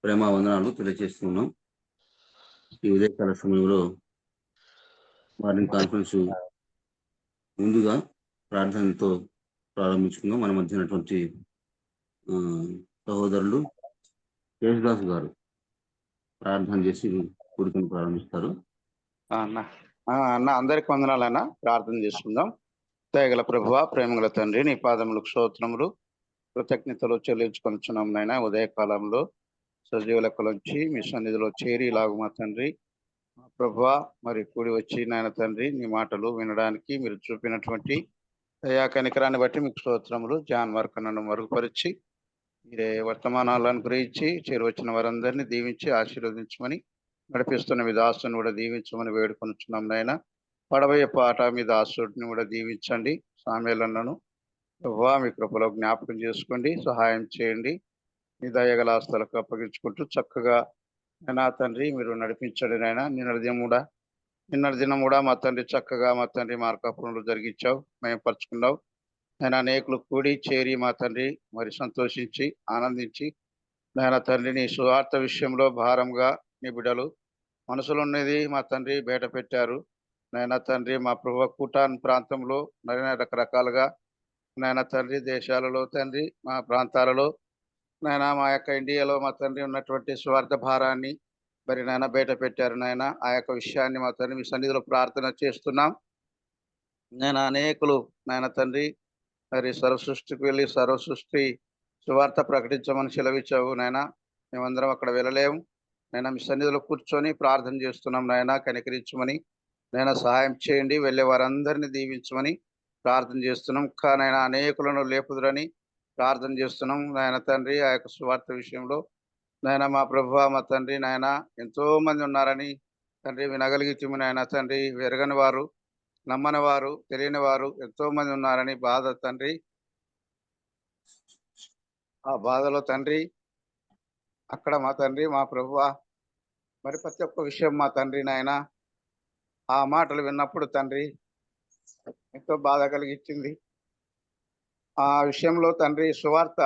ప్రేమ వందనాలు తెలియజేస్తున్నాం. ఈ ఉదయకాల సమయంలో మార్నింగ్ కాన్ఫరెన్స్ ముందుగా ప్రార్థనతో ప్రారంభించుకుందాం. మన మధ్య ఉన్నటువంటి సహోదరులు యేసుదాస్ గారు ప్రార్థన చేసి కూడికను ప్రారంభిస్తారు. అన్న అందరికి వందనాలన్నా. ప్రార్థన చేసుకుందాం. దయగల ప్రభువా, ప్రేమగల తండ్రి, నీ పాదములకు స్తోత్రములు, కృతజ్ఞతలు చెల్లించుకొనిచున్నాం నాయన. ఉదయకాలంలో సజీవ లెక్కలోంచి మీ సన్నిధిలో చేరి ఇలాగ మా తండ్రి ప్రభువా మరి కూడి వచ్చి నాయన తండ్రి నీ మాటలు వినడానికి మీరు చూపినటువంటి దయా కనికరాన్ని బట్టి మీకు స్తోత్రములు. జాన్ వరకు నన్ను మరుగుపరిచి మీరే వర్తమానాలను గురించి చేరువచ్చిన వారందరినీ దీవించి ఆశీర్వదించమని, నడిపిస్తున్న మీ దాసుని కూడా దీవించమని వేడుకొనుచున్నాం నాయన. పడబోయే పాట మీ దాసుడిని కూడా దీవించండి. సామ్యాలన్నను ప్రభువా మీ కృపలో జ్ఞాపకం చేసుకోండి, సహాయం చేయండి. మీ దయగల ఆస్తులకు అప్పగించుకుంటూ చక్కగా నా తండ్రి మీరు నడిపించండి నాయన. నిన్న దినం కూడా మా తండ్రి చక్కగా మా తండ్రి మార్కాపురంలో జరిగించావు, మేము పరుచుకున్నావు. నేను అనేకులు కూడి చేరి మా తండ్రి మరి సంతోషించి ఆనందించి నాయన తండ్రి నీ సువార్త విషయంలో భారంగా నీ బిడ్డలు మనసులో ఉన్నది మా తండ్రి బయట పెట్టారు. నాయన తండ్రి మా ప్రభు కూటాన్ ప్రాంతంలో నైనా రకరకాలుగా నాయన తండ్రి దేశాలలో తండ్రి మా ప్రాంతాలలో నాయన మా యొక్క ఇండియాలో మా తండ్రి ఉన్నటువంటి స్వార్థ భారాన్ని మరి నాయన బయట పెట్టారు నాయన. ఆ యొక్క విషయాన్ని మా తండ్రి మీ సన్నిధిలో ప్రార్థన చేస్తున్నాం. నేను అనేకులు నాయన తండ్రి మరి సర్వసృష్టికి వెళ్ళి సర్వసృష్టి సువార్త ప్రకటించమని సెలవిచ్చావు నాయన. మేమందరం అక్కడ వెళ్ళలేము నాయన. మీ సన్నిధిలో కూర్చొని ప్రార్థన చేస్తున్నాం నాయన. కనికరించమని నాయన సహాయం చేయండి. వెళ్ళే వారందరినీ దీవించమని ప్రార్థన చేస్తున్నాం. కానైనా అనేకులను లేపుదురని ప్రార్థన చేస్తున్నాం నాయన తండ్రి. ఆ యొక్క సువార్త విషయంలో నాయన మా ప్రభువా మా తండ్రి నాయన ఎంతో మంది ఉన్నారని తండ్రి వినగలిగితే నాయన తండ్రి. ఎరగని వారు, నమ్మని వారు, తెలియని వారు ఎంతో మంది ఉన్నారని బాధ తండ్రి. ఆ బాధలో తండ్రి అక్కడ మా తండ్రి మా ప్రభువా మరి ప్రతి ఒక్క విషయం మా తండ్రి నాయన ఆ మాటలు విన్నప్పుడు తండ్రి ఎంతో బాధ కలిగించింది. ఆ విషయంలో తండ్రి సువార్త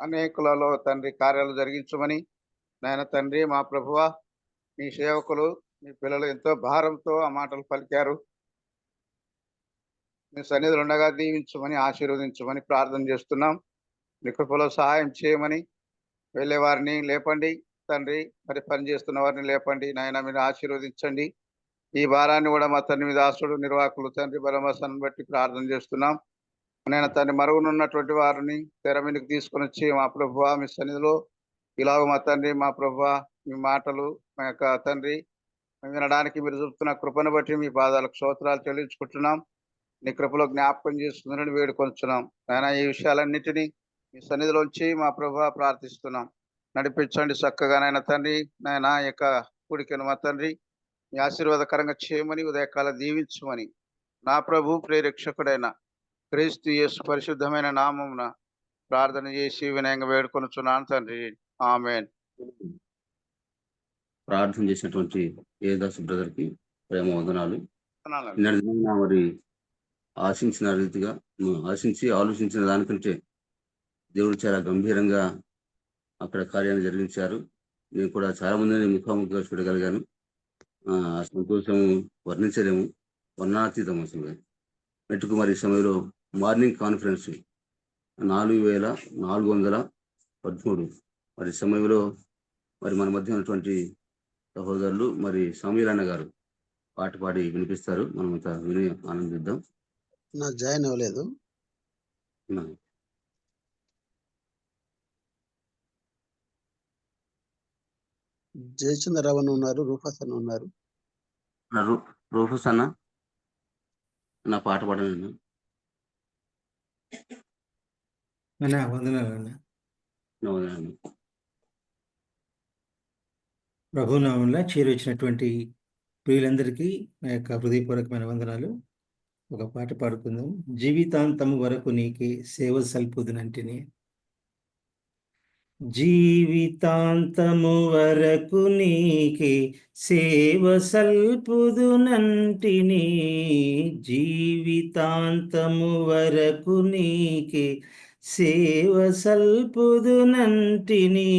అనేకులలో తండ్రి కార్యాలు జరిగించమని నాయన తండ్రి మా ప్రభువా మీ సేవకులు మీ పిల్లలు ఎంతో భారంతో ఆ మాటలు పలికారు. మీ సన్నిధులు ఉండగా దీవించమని ఆశీర్వదించమని ప్రార్థన చేస్తున్నాం. మీ కృపలో సహాయం చేయమని వెళ్ళే వారిని లేపండి తండ్రి. మరి పనిచేస్తున్న వారిని లేపండి నాయన. మీరు ఆశీర్వదించండి. ఈ భారాన్ని కూడా మా తండ్రి మీద ఆశుడు నిర్వాహకులు తండ్రి బలమసాన్ని బట్టి ప్రార్థన చేస్తున్నాం. నేను తండ్రి మరుగునున్నటువంటి వారిని తెర మీదకి తీసుకొని వచ్చి మా ప్రభువా మీ సన్నిధిలో ఇలాగ మా తండ్రి మా ప్రభువా మీ మాటలు మా యొక్క తండ్రి వినడానికి మీరు చూపుతున్న కృపను బట్టి మీ పాదాలకు స్తోత్రాలు చెల్లించుకుంటున్నాం. నీ కృపలో జ్ఞాపకం చేసుకుందని వేడుకొంచున్నాం నాయన. ఈ విషయాలన్నిటినీ మీ సన్నిధిలోంచి మా ప్రభువా ప్రార్థిస్తున్నాం. నడిపించండి చక్కగా నాయన తండ్రి. నాయన యొక్క కూడికను మా తండ్రి మీ ఆశీర్వాదకరంగా చేయమని ఉదయకాల దీవించమని నా ప్రభు ప్రేరక్షకుడైన క్రీస్తు యేసు పరిశుద్ధమైన నామమున ప్రార్థన చేసి వినయంగా వేడుకొనుచున్నాను తండ్రి. ఆమేన్. ప్రార్థన చేసినటువంటి యేసుదాస్ బ్రదర్ కి ప్రేమ వందనాలు. మరి ఆశించిన రీతిగా ఆలోచించిన దానికంటే దేవుడు చాలా గంభీరంగా అక్కడ కార్యాన్ని జరిగించారు. నేను కూడా చాలా మందిని ముఖాముఖిగా చూడగలిగాను. ఆ సంతోషం వర్ణించలేము, వర్ణాతీతం అసలు. మెట్టుకు మరి సమయంలో మార్నింగ్ కాన్ఫరెన్స్ 4413 మరి సమయంలో మరి మన మధ్య ఉన్నటువంటి సహోదరులు మరి సమీరన్న గారు పాట పాడి వినిపిస్తారు. మనమంతా విని ఆనందిద్దాం. నాకు జాయిన్ అవ్వలేదు. జయచంద్రరావు ఉన్నారు, రూఫస్ అన్న ఉన్నారు. రూఫస్ అన్న నా పాట పాడను. ప్రభునామంలో చేరొచ్చినటువంటి ప్రియులందరికీ నా యొక్క హృదయపూర్వకమైన వందనాలు. ఒక పాట పాడుకుందాం. జీవితాంతము వరకు నీకే సేవ సల్పుదునంటిని. జీవితాంతము వరకు నీకే సేవ సల్పుదునంటిని. జీవితాంతము వరకు నీకే సేవ సల్పుదునంటిని.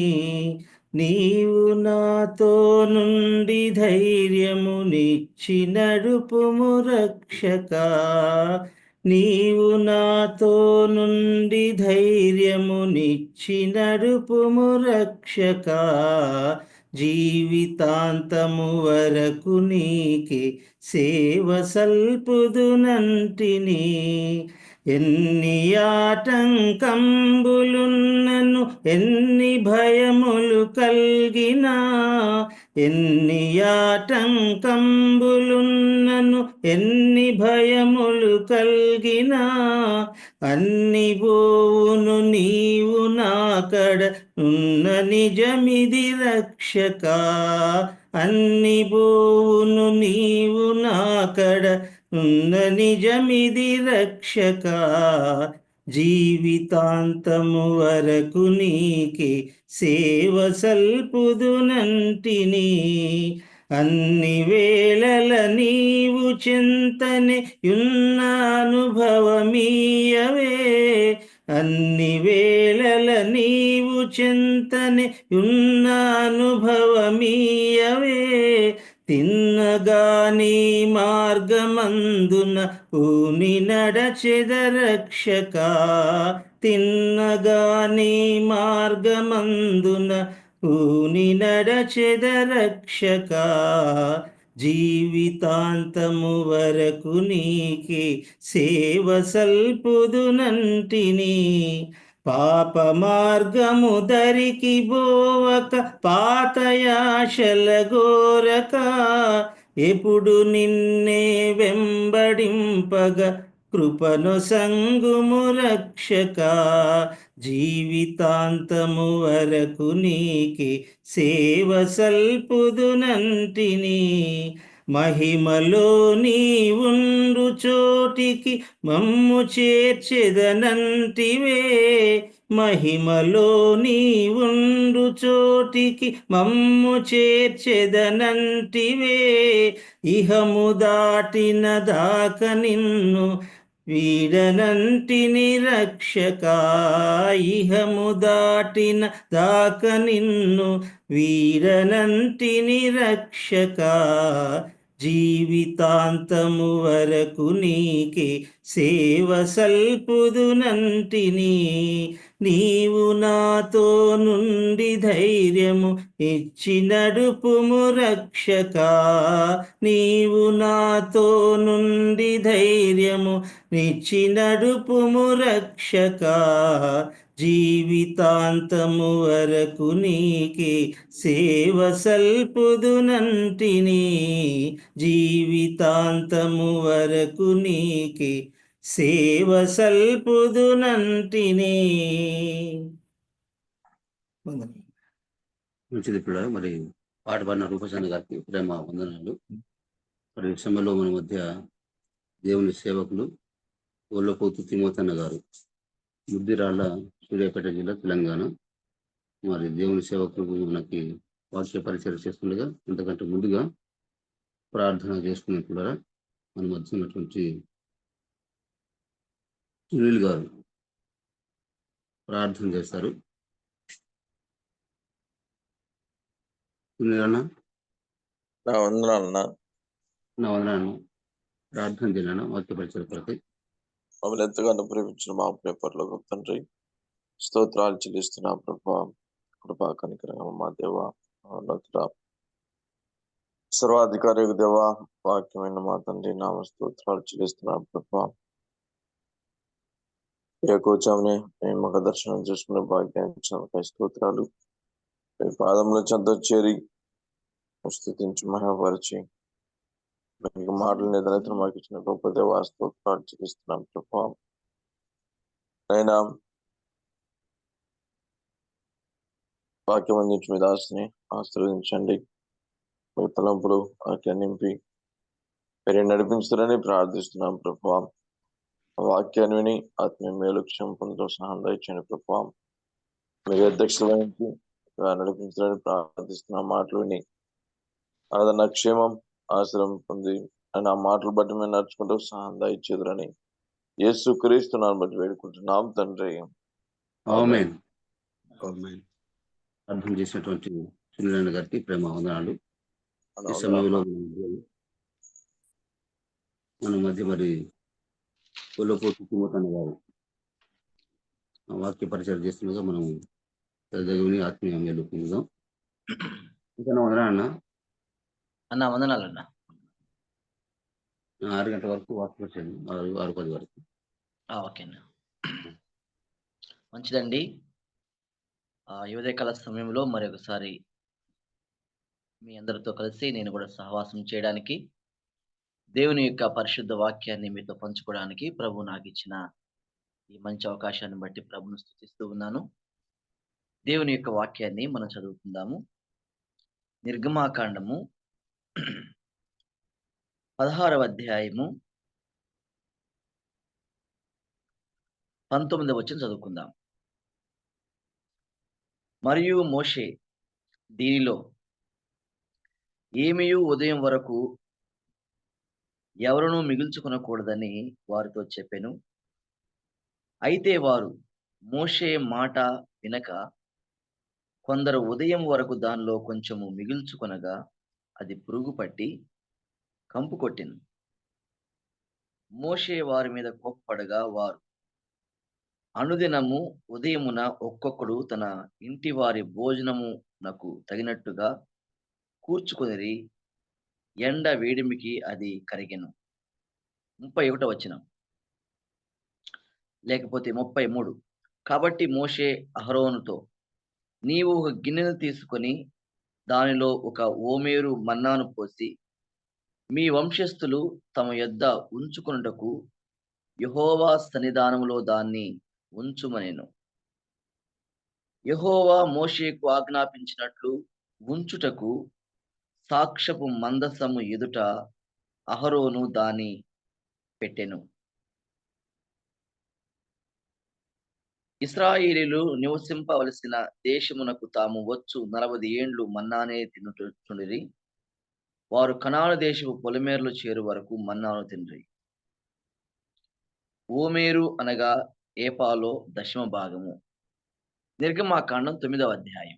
నీవు నాతో నుండి ధైర్యమునిచ్చి నడుపుము రక్షకా. నీవు నాతో నుండి ధైర్యమునిచ్చి నడుపుము రక్షకా. జీవితాంతము వరకు నీకే సేవ సల్పుదునంటిని. ఎన్ని ఆటంకంబులున్నను ఎన్ని భయములు కల్గినా, ఎన్ని ఆటంకంబులున్నను ఎన్ని భయములు కల్గినా, అన్ని బోవును నీవు నాకడ ఉన్న నిజమిది రక్షకా. అన్ని బోవును నీవు నాకడ ఉన్న నిజమిది రక్షకా. జీవితాంతము వరకు నీకే సేవ సల్పుదునంటిని. అన్ని వేళల నీవు చింతనే యున్న అనుభవమీయవే. అన్ని వేళల నీవు చింతనే యున్న అనుభవమీయవే. తిన్నగాని మార్గమందున పూని నడచెద రక్షకా. తిన్నగాని మార్గమందున పూని నడచెద రక్షకా. జీవితాంతము వరకు నీకే సేవ సల్పుదునంటిని. పాప మార్గము దరికి బోవక పాతయాశల గోరక, ఎప్పుడు నిన్నే వెంబడింపగ కృపను సంగుము రక్షకా. జీవితాంతము వరకు నీకే సేవ సల్పుదునంటిని. మహిమలో నీవుండు చోటికి మమ్ము చేర్చెదనంటివే. మహిమలో నీవుండు చోటికి మమ్ము చేర్చెదనంటివే. ఇహము దాటిన దాక నిన్ను వీడనంటిని రక్షకా. ఇహము దాటిన దాక నిన్ను వీడనంటిని రక్షకా. జీవితాంతము వరకు నీకే సేవ సల్పుదునంటిని. నీవు నాతో నుండి ధైర్యము ఇచ్చి నడుపుము రక్షకా. నీవు నాతో నుండి ధైర్యము ఇచ్చి నడుపుము రక్షకా. జీవితాంతము వరకు నీకే సేవ సల్పుదునంటిని. జీవితాంతము వరకు నీకే సేవ సల్పుదునంటిని. మంచిది పిల్లలు. మరి పాట పాడిన రూపచంద్ర గారికి ప్రేమ వందనాలు. మరి ఈ సమయంలో మన మధ్య దేవుని సేవకులు ఒళ్ళపోతు తిమోతన్న గారు, ముద్దిరాళ్ళ, సూర్యాపేట జిల్లా, తెలంగాణ. మరి దేవుని సేవకులు మనకి వాక్య పరిచయం చేస్తుండగా అంతకంటే ముందుగా ప్రార్థన చేసుకున్నట్లుగా మన మధ్య ఉన్నటువంటి సునీల్ గారు ప్రార్థన చేస్తారు. సునీల్ అన్న, నా వందనాలన్నా. నా వందనాలను ప్రార్థన చేయాలన్నా వాక్య పరిచయం కొరకై. మమ్మల్ని ఎంతగానో ప్రేమించిన మా ప్రియ పరలోక తండ్రి, స్తోత్రాలు చెల్లిస్తున్నా ప్రభా. కృపా కనికరంగా మా దేవ, ఉన్నతుడ, సర్వాధికారి దేవ, వాక్యమైన మా తండ్రి నామ స్తోత్రాలు చెల్లిస్తున్నా ప్రభా. ఏ కూర్చొని మేము ఒక దర్శనం చేసుకునే భాగ్యాన్ని స్తోత్రాలు. మీ పాదంలో చెంత చేరి స్తుతించి మహాపరిచి మీకు మాటలు నిద్రతో మాకు ఇచ్చిన గొప్ప దేవ, స్తోత్రాలు చెల్లిస్తున్నాం ప్రభా. అయినా వాక్యం అందించి మీ దాసుని ఆశీర్వదించండి. మీ తలంపులు వాక్యాన్ని నింపి మీరు నడిపించుతారని ప్రార్థిస్తున్నాం ప్రభా. వాక్యాన్ని విని ఆత్మీయ మేలు క్షంపంతో సహాయం దయచేయండి ప్రభా. మీరు అధ్యక్షుల నుంచి నడిపించాలని ప్రార్థిస్తున్నాం. మాటలు విని అదన క్షేమం ఆశ్రయం పొంది అని ఆ మాటలు బట్టి మేము నడుచుకుంటూ సహాయం దయచేదురని యేసు క్రీస్తునామమున బట్టి వేడుకుంటున్నాం తండ్రి. ఆమేన్. ఆమేన్. అర్థం చేసినటువంటి సునీలన్న గారికి ప్రేమ వందనాలు. అన్న ఈ వందనాలు సమయంలో అన్న. మన మధ్య మరి కొల్లపోతు తిమోతన్న గారు వాక్య పరిచయం చేస్తుండగా మనం దేవుని ఆత్మీయ మేలు పొందుదాం. ఇంకా వందనా అన్న అన్న వందనాలన్న. 6 గంటల వరకు వాక్య పరిచయం 6:10 వరకు. ఓకే అన్న, మంచిదండి. ఈ ఉదయకాల సమయంలో మరొకసారి మీ అందరితో కలిసి నేను కూడా సహవాసం చేయడానికి, దేవుని యొక్క పరిశుద్ధ వాక్యాన్ని మీతో పంచుకోవడానికి ప్రభు నాకు ఇచ్చిన ఈ మంచి అవకాశాన్ని బట్టి ప్రభును స్తుతిస్తూ ఉన్నాను. దేవుని యొక్క వాక్యాన్ని మనం చదువుకుందాము. నిర్గమాకాండము 16వ అధ్యాయము 19వ వచనం చదువుకుందాం. మరియు మోషే దీనిలో ఏమీయు ఉదయం వరకు ఎవరునూ మిగుల్చుకొనకూడదని వారితో చెప్పెను. అయితే వారు మోషే మాట వినక కొందరు ఉదయం వరకు దానిలో కొంచెము మిగుల్చుకొనగా అది పురుగు పట్టి కంపు కొట్టెను. మోషే వారి మీద కోప్పడగా వారు అనుదినము ఉదయమున ఒక్కొక్కడు తన ఇంటి వారి భోజనమునకు తగినట్టుగా కూర్చుకొనిరి. ఎండ వేడిమికి అది కరిగెను. 31వ వచనం లేకపోతే 33. కాబట్టి మోషే అహరోనుతో, నీవు ఒక గిన్నెను తీసుకొని దానిలో ఒక ఓమేరు మన్నాను పోసి మీ వంశస్థులు తమ యొద్ద ఉంచుకొనుటకు యెహోవా సన్నిధానములో దాన్ని ఉంచుమనెను. యెహోవా మోషేకు ఆజ్ఞాపించినట్లు ఉంచుటకు సాక్ష్యపు మందసము ఎదుట అహరోను దాని పెట్టెను. ఇశ్రాయేలీయులు నివసింపవలసిన దేశమునకు తాము వచ్చు 40 ఏండ్లు మన్నానే తినుచుండిరి. వారు కనాను దేశపు పొలిమేరలు చేరు వరకు మన్నాను తిండ్రి. ఓమేరు అనగా ఏపాలో 10వ భాగము. నిర్గమాకాండం 9వ అధ్యాయం.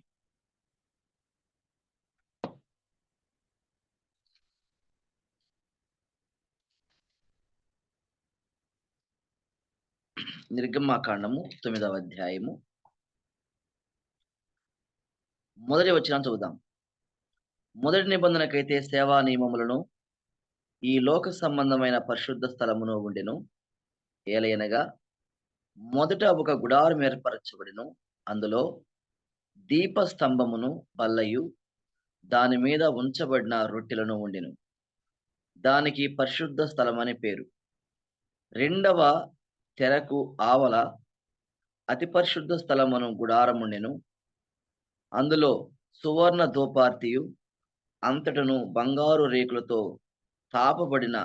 నిర్గమాకాండము 9వ అధ్యాయము మొదటి వచనం చదువుదాం. మొదటి నిబంధనకైతే సేవా నియమములను ఈ లోక సంబంధమైన పరిశుద్ధ స్థలమును ఉండెను. ఏలయనగా మొదట ఒక గుడారం ఏర్పరచబడెను. అందులో దీపస్తంభమును బల్లయు దాని మీద ఉంచబడిన రొట్టెలను ఉండెను. దానికి పరిశుద్ధ స్థలమని పేరు. రెండవ తెరకు ఆవల అతి పరిశుద్ధ స్థలమును గుడారముండెను. అందులో సువర్ణ ధూపార్తియు అంతటను బంగారు రేకులతో తాపబడిన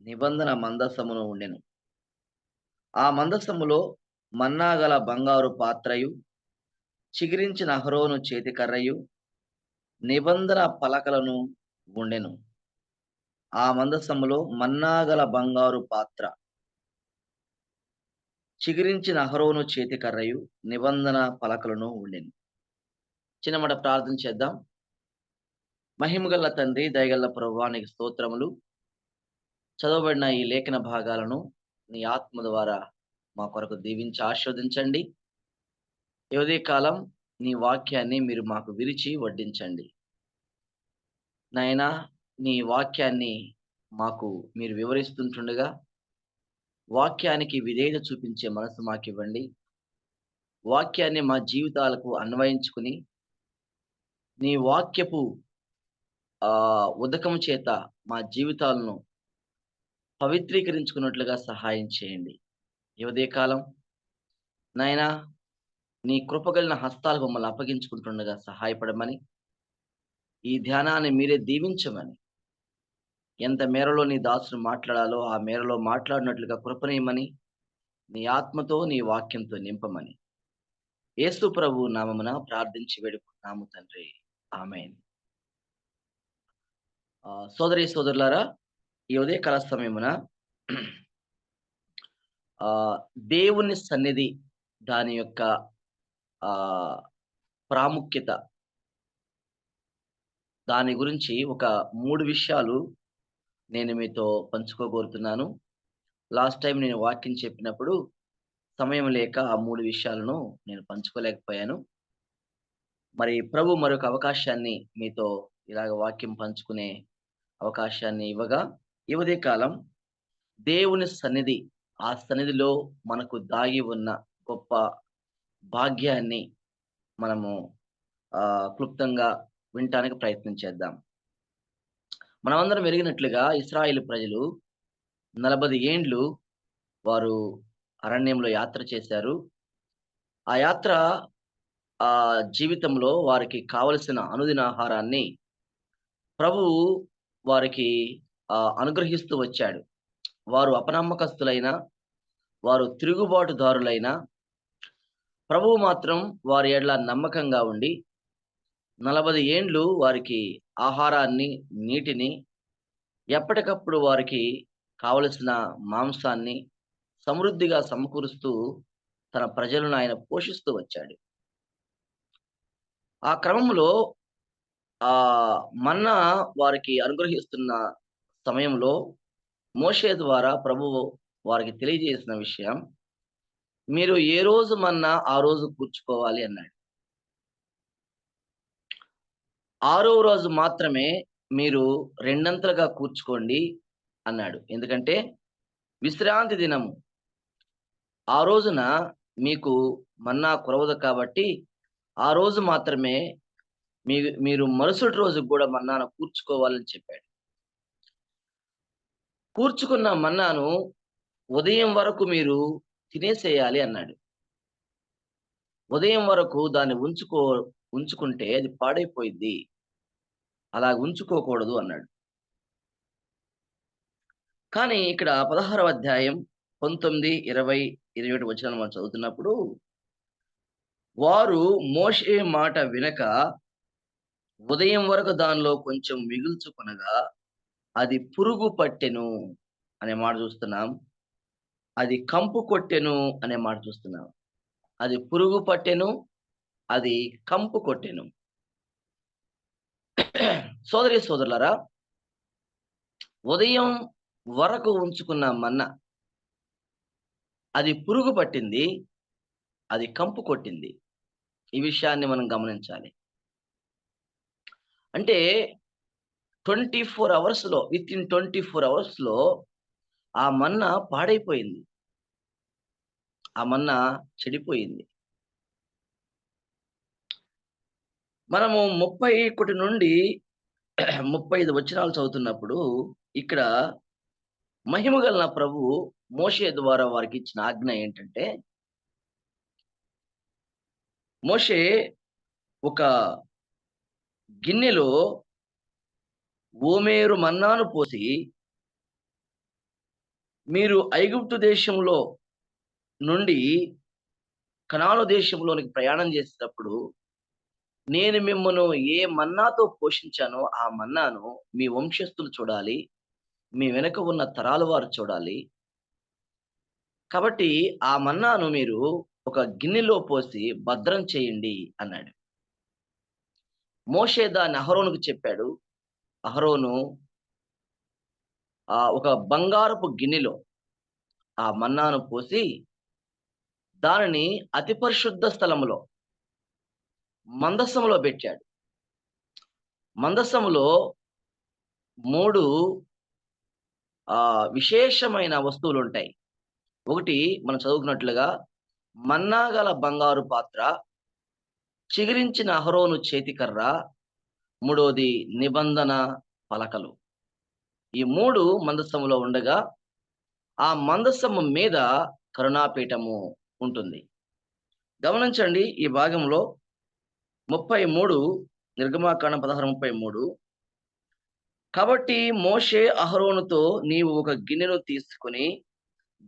నిబంధన మందసమును ఉండెను. ఆ మందసములో మన్నాగల బంగారు పాత్రయు చిగిరించిన అహరోను చేతికర్రయు నిబంధన పలకలను ఉండెను. ఆ మందసములో మన్నాగల బంగారు పాత్ర, చిగిరించిన అహరోను చేతికర్రయు నిబంధన పలకలను ఉండెను. చిన్నమాట ప్రార్థన చేద్దాం. మహిమగల్ల తండ్రి, దయగల్ల ప్రభువా, నీకు స్తోత్రములు. చదవబడిన ఈ లేఖన భాగాలను నీ ఆత్మ ద్వారా మా కొరకు దీవించి ఆశీర్వదించండి. ఈ ఉదయకాలం నీ వాక్యాన్ని మీరు మాకు విరిచి వడ్డించండి. నాయనా, నీ వాక్యాన్ని మాకు మీరు వివరిస్తుంటుండగా వాక్యానికి విధేయత చూపించే మనసు మాకు ఇవ్వండి. వాక్యాన్ని మా జీవితాలకు అన్వయించుకుని నీ వాక్యపు ఉదకము చేత మా జీవితాలను పవిత్రీకరించుకున్నట్లుగా సహాయం చేయండి. ఈ ఉదయకాలం నాయనా, నీ కృపగలిగిన హస్తాలకు మమ్మల్ని అప్పగించుకుంటుండగా సహాయపడమని, ఈ ధ్యానాన్ని మీరే దీవించమని, ఎంత మేరలో నీ దాసును మాట్లాడాలో ఆ మేరలో మాట్లాడినట్లుగా కృపణీయమని, నీ ఆత్మతో నీ వాక్యంతో నింపమని యేసు ప్రభు నామమున ప్రార్థించి వేడుకుంటున్నాము తండ్రి, ఆమేన్. సోదరి సోదరులారా, ఈ ఉదయకాల సమయమున దేవుని సన్నిధి, దాని యొక్క ప్రాముఖ్యత, దాని గురించి ఒక 3 విషయాలు నేను మీతో పంచుకోగోరుతున్నాను. లాస్ట్ టైం నేను వాక్యం చెప్పినప్పుడు సమయం లేక ఆ 3 విషయాలను నేను పంచుకోలేకపోయాను. మరి ప్రభు మరొక అవకాశాన్ని మీతో ఇలాగ వాక్యం పంచుకునే అవకాశాన్ని ఇవ్వగా, ఈ ఉదయకాలం దేవుని సన్నిధి, ఆ సన్నిధిలో మనకు దాగి ఉన్న గొప్ప భాగ్యాన్ని మనము క్లుప్తంగా వినటానికి ప్రయత్నం చేద్దాం. మనమందరం ఎరిగినట్లుగా ఇశ్రాయేలు ప్రజలు 40 ఏండ్లు వారు అరణ్యంలో యాత్ర చేశారు. ఆ యాత్ర జీవితంలో వారికి కావలసిన అనుదిన ఆహారాన్ని ప్రభువు వారికి అనుగ్రహిస్తూ వచ్చాడు. వారు అపనమ్మకస్తులైన, వారు తిరుగుబాటుదారులైన, ప్రభువు మాత్రం వారి ఎడల నమ్మకంగా ఉండి 40 ఏండ్లు వారికి ఆహారాన్ని, నీటిని, ఎప్పటికప్పుడు వారికి కావలసిన మాంసాన్ని సమృద్ధిగా సమకూరుస్తూ తన ప్రజలను ఆయన పోషిస్తూ వచ్చాడు. ఆ క్రమంలో మన్నా వారికి అనుగ్రహిస్తున్న సమయంలో మోషే ద్వారా ప్రభువు వారికి తెలియజేసిన విషయం, మీరు ఏ రోజు మన్నా ఆ రోజు కూర్చుకోవాలి అన్నాడు. 6వ రోజు మాత్రమే మీరు రెండంతలుగా కూర్చుకోండి అన్నాడు. ఎందుకంటే విశ్రాంతి దినము, ఆ రోజున మీకు మన్నా కురవదు కాబట్టి ఆ రోజు మాత్రమే మీరు మరుసటి రోజు కూడా మన్నాను కూర్చుకోవాలని చెప్పాడు. కూర్చుకున్న మన్నాను ఉదయం వరకు మీరు తినేసేయాలి అన్నాడు. ఉదయం వరకు దాన్ని ఉంచుకుంటే అది పాడైపోయింది, అలా ఉంచుకోకూడదు అన్నాడు. కానీ ఇక్కడ 16వ అధ్యాయం 19, 20, 21 వచనాలు మనం చదువుతున్నప్పుడు, వారు మోషే మాట వినక ఉదయం వరకు దానిలో కొంచెం మిగుల్చుకొనగా అది పురుగు పట్టెను అనే మాట చూస్తున్నాం. అది కంపు కొట్టెను అనే మాట చూస్తున్నాం. అది పురుగు పట్టెను, అది కంపు కొట్టెను. సోదరి సోదరులారా, ఉదయం వరకు ఉంచుకున్న మన్నా అది పురుగు పట్టింది, అది కంపు కొట్టింది. ఈ విషయాన్ని మనం గమనించాలి. అంటే 24 అవర్స్లో, విత్ ఇన్ 24 అవర్స్లో ఆ మన్నా పాడైపోయింది, ఆ మన్నా చెడిపోయింది. మనము 31 నుండి 35 వచనాలు చదువుతున్నప్పుడు ఇక్కడ మహిమగల ప్రభు మోషే ద్వారా వారికి ఇచ్చిన ఆజ్ఞ ఏంటంటే, మోషే ఒక గిన్నెలో ఓమేరు మన్నాను పోసి, మీరు ఐగుప్తు దేశంలో నుండి కనాను దేశంలోనికి ప్రయాణం చేసేటప్పుడు నేను మిమ్మల్ని ఏ మన్నాతో పోషించానో ఆ మన్నాను మీ వంశస్థులు చూడాలి, మీ వెనుక ఉన్న తరాల వారు చూడాలి. కాబట్టి ఆ మన్నాను మీరు ఒక గిన్నెలో పోసి భద్రం చేయండి అన్నాడు. మోషే దాన్ని అహరోనుకు చెప్పాడు. అహరోను ఒక బంగారపు గిన్నెలో ఆ మన్నాను పోసి దానిని అతి పరిశుద్ధ స్థలములో, మందసములో పెట్టాడు. మందసములో 3 విశేషమైన వస్తువులు ఉంటాయి. ఒకటి మనం చదువుకున్నట్లుగా మన్నా గల బంగారు పాత్ర, చిగిరించిన అహరోను చేతికర్ర, 3వది నిబంధన పలకలు. ఈ 3 మందసములో ఉండగా ఆ మందసము మీద కరుణాపీఠము ఉంటుంది. గమనించండి, ఈ భాగంలో 33, నిర్గమాకాండం 16:33, కాబట్టి మోషే అహరోనుతో, నీవు ఒక గిన్నెను తీసుకుని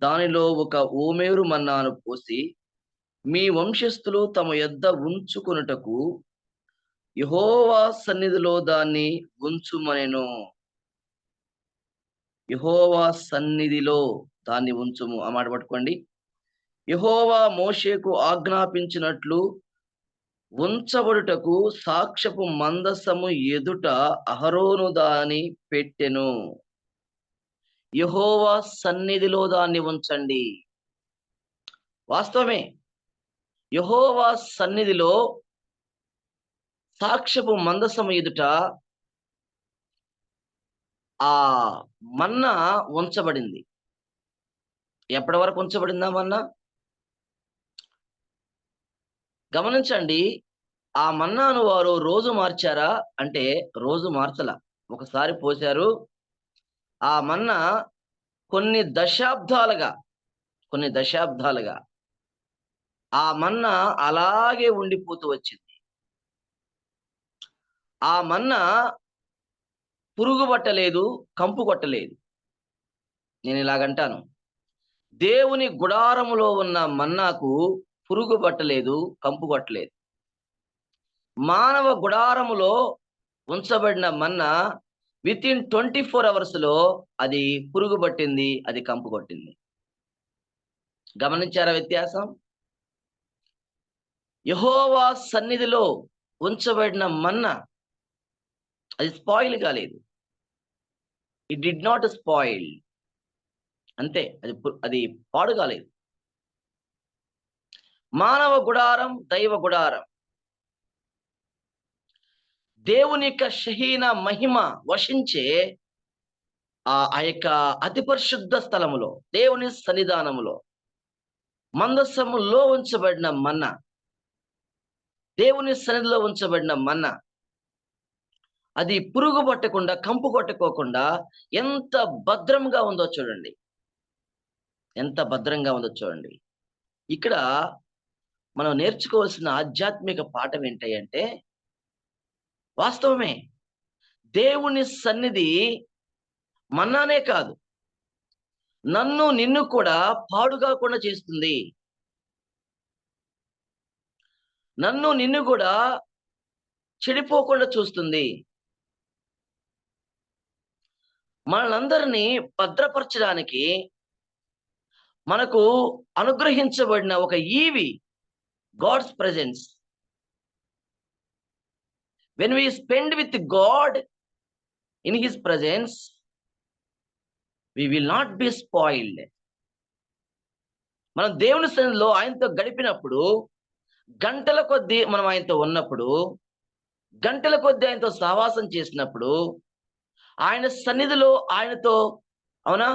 దానిలో ఒక ఓమేరు మన్నాను పోసి మీ వంశస్థులు తమ యొద్ద ఉంచుకొనుటకు యెహోవా సన్నిధిలో దాన్ని ఉంచుమనెను. యెహోవా సన్నిధిలో దాన్ని ఉంచుము. ఆ మాట పట్టుకోండి. యెహోవా మోషేకు ఆజ్ఞాపించినట్లు ఉంచబడుటకు సాక్ష్యపు మందసము ఎదుట అహరోను దాని పెట్టెను. యెహోవా సన్నిధిలో దాన్ని ఉంచండి. వాస్తవమే, యెహోవా సన్నిధిలో సాక్ష్యపు మందసము ఎదుట ఆ మన్నా ఉంచబడింది. ఎప్పటి వరకు ఉంచబడిందా మన్నా? గమనించండి, ఆ మన్నాను వారు రోజు మార్చారా అంటే రోజు మార్చల. ఒకసారి పోశారు. ఆ మన్నా కొన్ని దశాబ్దాలుగా ఆ మన్నా అలాగే ఉండిపోతూ వచ్చింది. ఆ మన్నా పురుగు పట్టలేదు, కంపు కొట్టలేదు. నేను ఇలాగంటాను, దేవుని గుడారములో ఉన్న మన్నాకు పురుగు పట్టలేదు, కంపు కొట్టలేదు. మానవ గుడారములో ఉంచబడిన మన్నా విత్ ఇన్ 24 hours లో అది పురుగు పట్టింది, అది కంపు కొట్టింది. గమనించారా వ్యత్యాసం? యెహోవా సన్నిధిలో ఉంచబడిన మన్నా అది స్పాయిల్ కాలేదు. It did not spoil. అంతే, అది పాడు కాలేదు. మానవ గుడారం, దైవ గుడారం, దేవుని యొక్క షహీన మహిమ వశించే ఆ యొక్క అతి పరిశుద్ధ స్థలములో, దేవుని సన్నిధానములో మందసములో ఉంచబడిన మన్నా, దేవుని సన్నిధిలో ఉంచబడిన మన్నా అది పురుగు పట్టకుండా, కంపు కొట్టుకోకుండా ఎంత భద్రంగా ఉందో చూడండి. ఎంత భద్రంగా ఉందో చూడండి. ఇక్కడ మనం నేర్చుకోవాల్సిన ఆధ్యాత్మిక పాఠం ఏంటంటే, వాస్తవమే, దేవుని సన్నిధి మన్నానే కాదు, నన్ను నిన్ను కూడా పాడు కాకుండా చేస్తుంది. నన్ను నిన్ను కూడా చెడిపోకుండా చూస్తుంది. మనందరినీ భద్రపరచడానికి మనకు అనుగ్రహించబడిన ఒక ఈవి, God's presence. When we spend with God in his presence, we will not be spoiled. మనం దేవుని సన్నిధిలో ఆయనతో గడిపినప్పుడు, గంటల కొద్దీ మనం ఆయనతో ఉన్నప్పుడు, గంటల కొద్దీ ఆయనతో సహవాసం చేసినప్పుడు, ఆయన సన్నిధిలో ఆయనతో అవునా